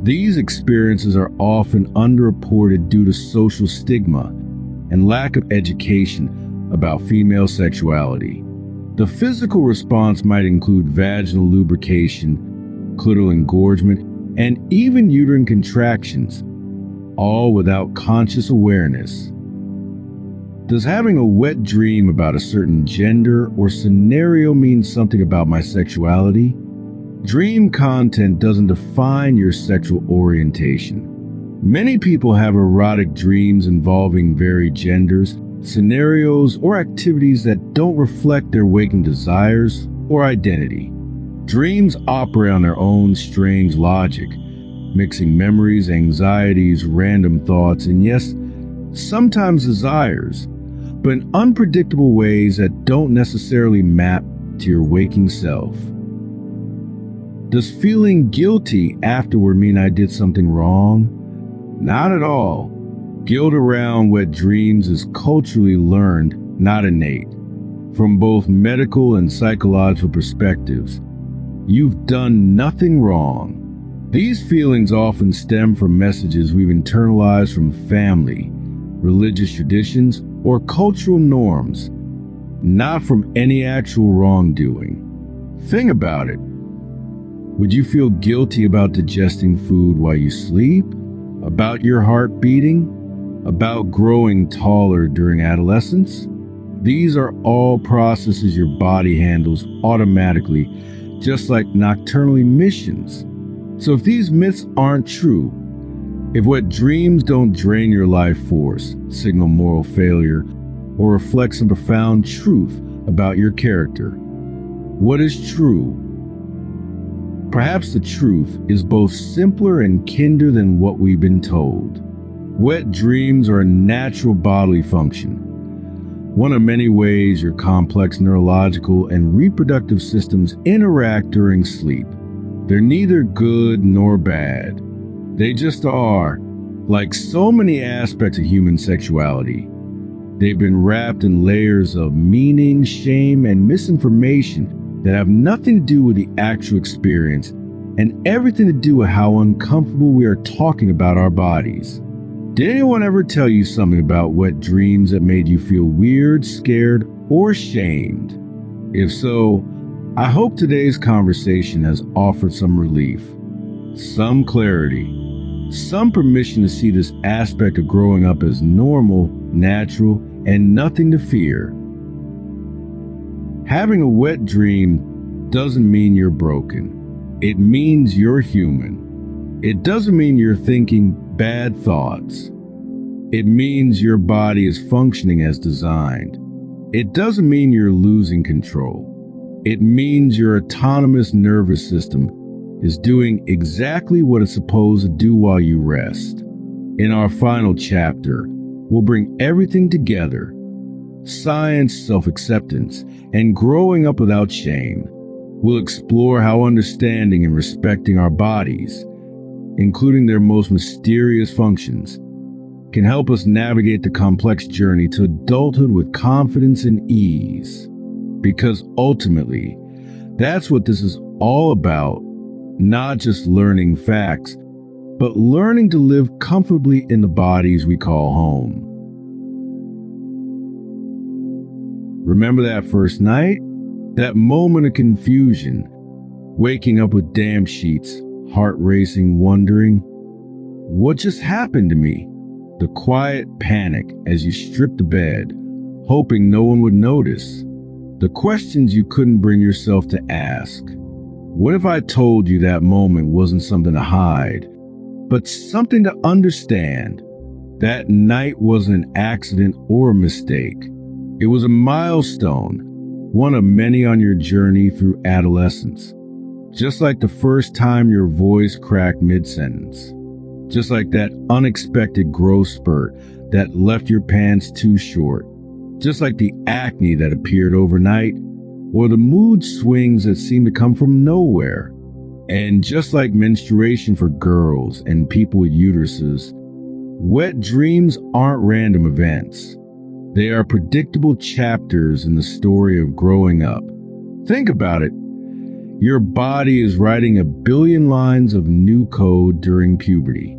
These experiences are often underreported due to social stigma and lack of education about female sexuality. The physical response might include vaginal lubrication, clitoral engorgement, and even uterine contractions, all without conscious awareness. Does having a wet dream about a certain gender or scenario mean something about my sexuality? Dream content doesn't define your sexual orientation. Many people have erotic dreams involving varied genders, scenarios, or activities that don't reflect their waking desires or identity. Dreams operate on their own strange logic, mixing memories, anxieties, random thoughts, and yes, sometimes desires, but in unpredictable ways that don't necessarily map to your waking self. Does feeling guilty afterward mean I did something wrong? Not at all. Guilt around wet dreams is culturally learned, not innate. From both medical and psychological perspectives, you've done nothing wrong. These feelings often stem from messages we've internalized from family, religious traditions, or cultural norms, not from any actual wrongdoing. Think about it. Would you feel guilty about digesting food while you sleep? About your heart beating? About growing taller during adolescence? These are all processes your body handles automatically, just like nocturnal emissions. So if these myths aren't true, If wet dreams don't drain your life force, signal moral failure, or reflect some profound truth about your character, what is true? Perhaps the truth is both simpler and kinder than what we've been told. Wet dreams are a natural bodily function, one of many ways your complex neurological and reproductive systems interact during sleep. They're neither good nor bad. They just are. Like so many aspects of human sexuality, they've been wrapped in layers of meaning, shame, and misinformation that have nothing to do with the actual experience and everything to do with how uncomfortable we are talking about our bodies. Did anyone ever tell you something about wet dreams that made you feel weird, scared, or shamed? If so, I hope today's conversation has offered some relief, some clarity, some permission to see this aspect of growing up as normal, natural, and nothing to fear. Having a wet dream doesn't mean you're broken. It means you're human. It doesn't mean you're thinking bad thoughts. It means your body is functioning as designed. It doesn't mean you're losing control. It means your autonomous nervous system is doing exactly what it's supposed to do while you rest. In our final chapter, we'll bring everything together: science, self-acceptance, and growing up without shame. We'll explore how understanding and respecting our bodies, including their most mysterious functions, can help us navigate the complex journey to adulthood with confidence and ease. Because ultimately, that's what this is all about. Not just learning facts, but learning to live comfortably in the bodies we call home. Remember that first night? That moment of confusion, waking up with damp sheets, heart racing, wondering, what just happened to me? The quiet panic as you stripped the bed, hoping no one would notice. The questions you couldn't bring yourself to ask. What if I told you that moment wasn't something to hide, but something to understand? That night wasn't an accident or a mistake. It was a milestone, one of many on your journey through adolescence. Just like the first time your voice cracked mid-sentence. Just like that unexpected growth spurt that left your pants too short. Just like the acne that appeared overnight, or the mood swings that seem to come from nowhere. And just like menstruation for girls and people with uteruses, wet dreams aren't random events. They are predictable chapters in the story of growing up. Think about it. Your body is writing 1 billion lines of new code during puberty.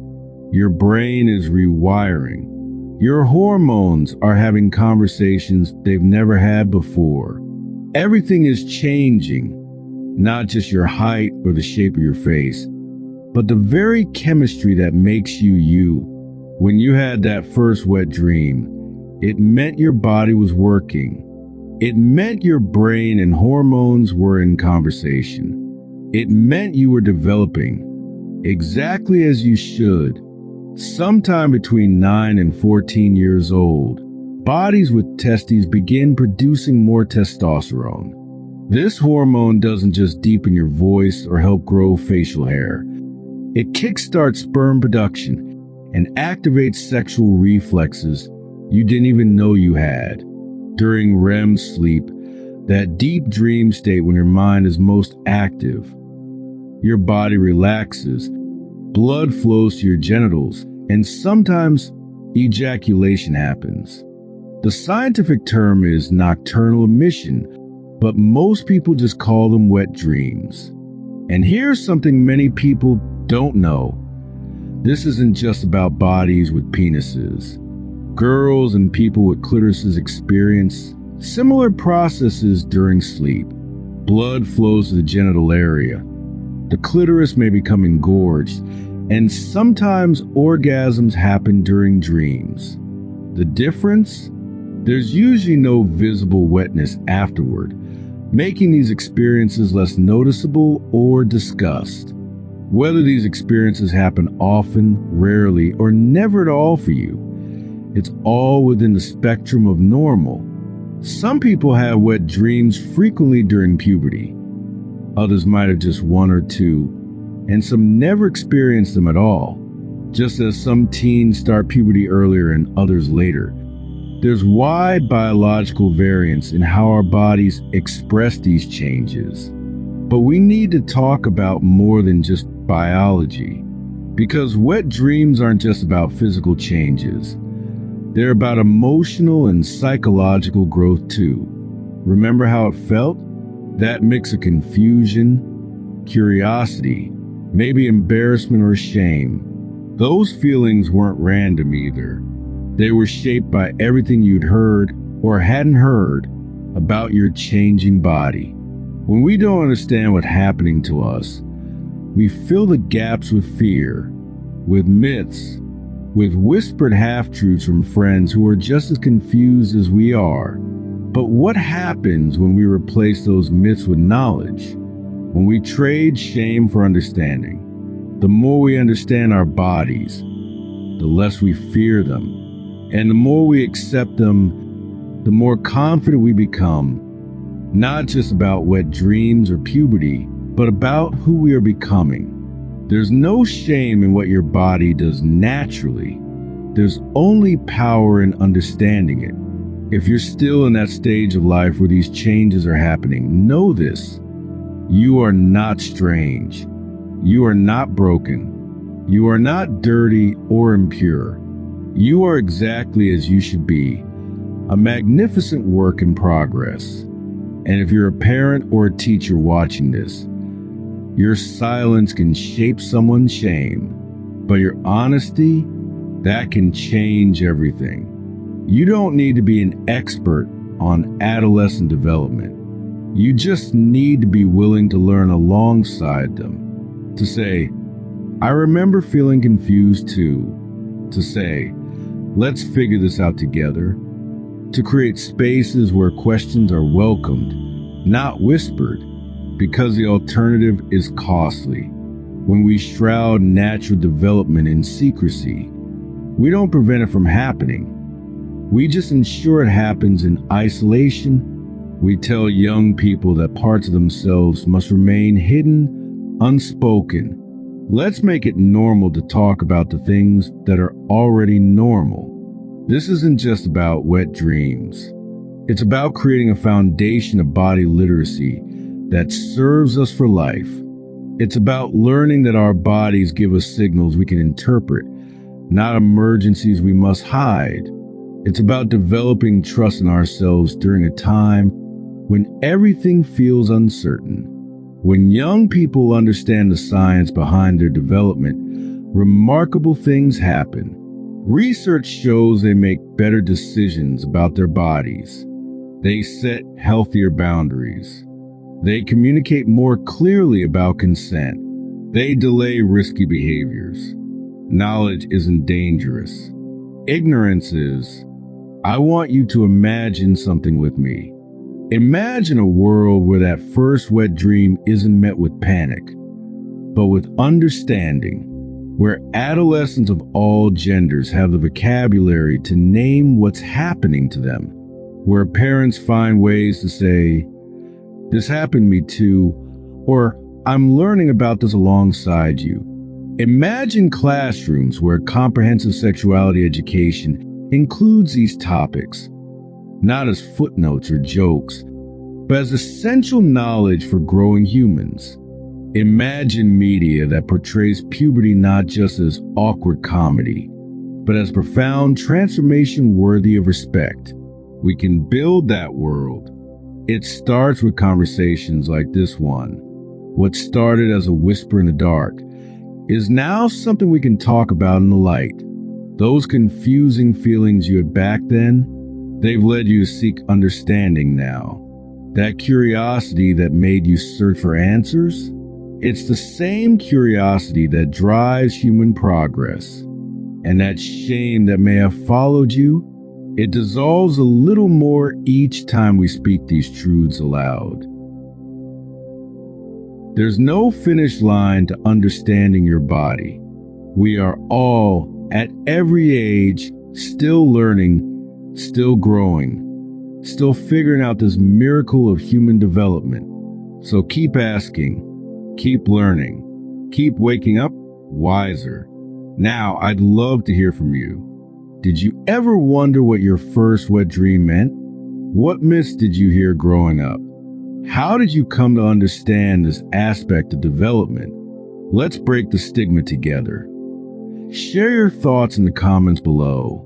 Your brain is rewiring. Your hormones are having conversations they've never had before. Everything is changing, not just your height or the shape of your face, but the very chemistry that makes you you. When you had that first wet dream, it meant your body was working. It meant your brain and hormones were in conversation. It meant you were developing, exactly as you should. Sometime between 9 and 14 years old, bodies with testes begin producing more testosterone. This hormone doesn't just deepen your voice or help grow facial hair. It kickstarts sperm production and activates sexual reflexes you didn't even know you had. During REM sleep, that deep dream state when your mind is most active, your body relaxes, blood flows to your genitals, and sometimes ejaculation happens. The scientific term is nocturnal emission, but most people just call them wet dreams. And here's something many people don't know. This isn't just about bodies with penises. Girls and people with clitorises experience similar processes during sleep. Blood flows to the genital area. The clitoris may become engorged, and sometimes orgasms happen during dreams. The difference? There's usually no visible wetness afterward, making these experiences less noticeable or discussed. Whether these experiences happen often, rarely, or never at all for you, it's all within the spectrum of normal. Some people have wet dreams frequently during puberty. Others might have just one or two, and some never experience them at all, just as some teens start puberty earlier and others later. There's wide biological variance in how our bodies express these changes. But we need to talk about more than just biology, because wet dreams aren't just about physical changes. They're about emotional and psychological growth too. Remember how it felt? That mix of confusion, curiosity, maybe embarrassment or shame. Those feelings weren't random either. They were shaped by everything you'd heard or hadn't heard about your changing body. When we don't understand what's happening to us, we fill the gaps with fear, with myths, with whispered half-truths from friends who are just as confused as we are. But what happens when we replace those myths with knowledge? When we trade shame for understanding? The more we understand our bodies, the less we fear them. And the more we accept them, the more confident we become, not just about wet dreams or puberty, but about who we are becoming. There's no shame in what your body does naturally. There's only power in understanding it. If you're still in that stage of life where these changes are happening, know this: you are not strange. You are not broken. You are not dirty or impure. You are exactly as you should be, a magnificent work in progress. And if you're a parent or a teacher watching this, your silence can shape someone's shame, but your honesty, that can change everything. You don't need to be an expert on adolescent development. You just need to be willing to learn alongside them. To say, I remember feeling confused too. To say, let's figure this out together. To create spaces where questions are welcomed, not whispered, because the alternative is costly. When we shroud natural development in secrecy, we don't prevent it from happening. We just ensure it happens in isolation. We tell young people that parts of themselves must remain hidden, unspoken. Let's make it normal to talk about the things that are already normal. This isn't just about wet dreams. It's about creating a foundation of body literacy that serves us for life. It's about learning that our bodies give us signals we can interpret, not emergencies we must hide. It's about developing trust in ourselves during a time when everything feels uncertain. When young people understand the science behind their development, remarkable things happen. Research shows they make better decisions about their bodies. They set healthier boundaries. They communicate more clearly about consent. They delay risky behaviors. Knowledge isn't dangerous. Ignorance is. I want you to imagine something with me. Imagine a world where that first wet dream isn't met with panic, but with understanding, where adolescents of all genders have the vocabulary to name what's happening to them, where parents find ways to say, "This happened to me too," or "I'm learning about this alongside you." Imagine classrooms where comprehensive sexuality education includes these topics, not as footnotes or jokes, but as essential knowledge for growing humans. Imagine media that portrays puberty not just as awkward comedy, but as profound transformation worthy of respect. We can build that world. It starts with conversations like this one. What started as a whisper in the dark is now something we can talk about in the light. Those confusing feelings you had back then, they've led you to seek understanding now. That curiosity that made you search for answers, it's the same curiosity that drives human progress. And that shame that may have followed you, it dissolves a little more each time we speak these truths aloud. There's no finish line to understanding your body. We are all, at every age, still learning, still growing, still figuring out this miracle of human development. So keep asking, keep learning, keep waking up wiser. Now, I'd love to hear from you. Did you ever wonder what your first wet dream meant? What myths did you hear growing up? How did you come to understand this aspect of development? Let's break the stigma together. Share your thoughts in the comments below.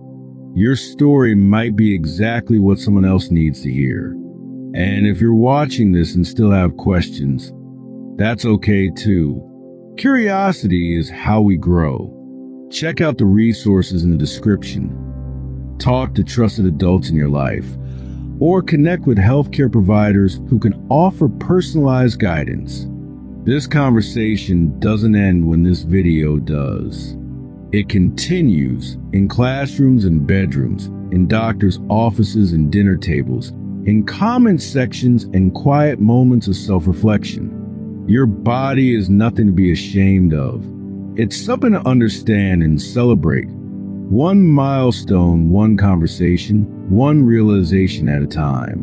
Your story might be exactly what someone else needs to hear. And if you're watching this and still have questions, that's okay too. Curiosity is how we grow. Check out the resources in the description. Talk to trusted adults in your life, or connect with healthcare providers who can offer personalized guidance. This conversation doesn't end when this video does. It continues in classrooms and bedrooms, in doctors' offices and dinner tables, in comment sections and quiet moments of self-reflection. Your body is nothing to be ashamed of. It's something to understand and celebrate. One milestone, one conversation, one realization at a time.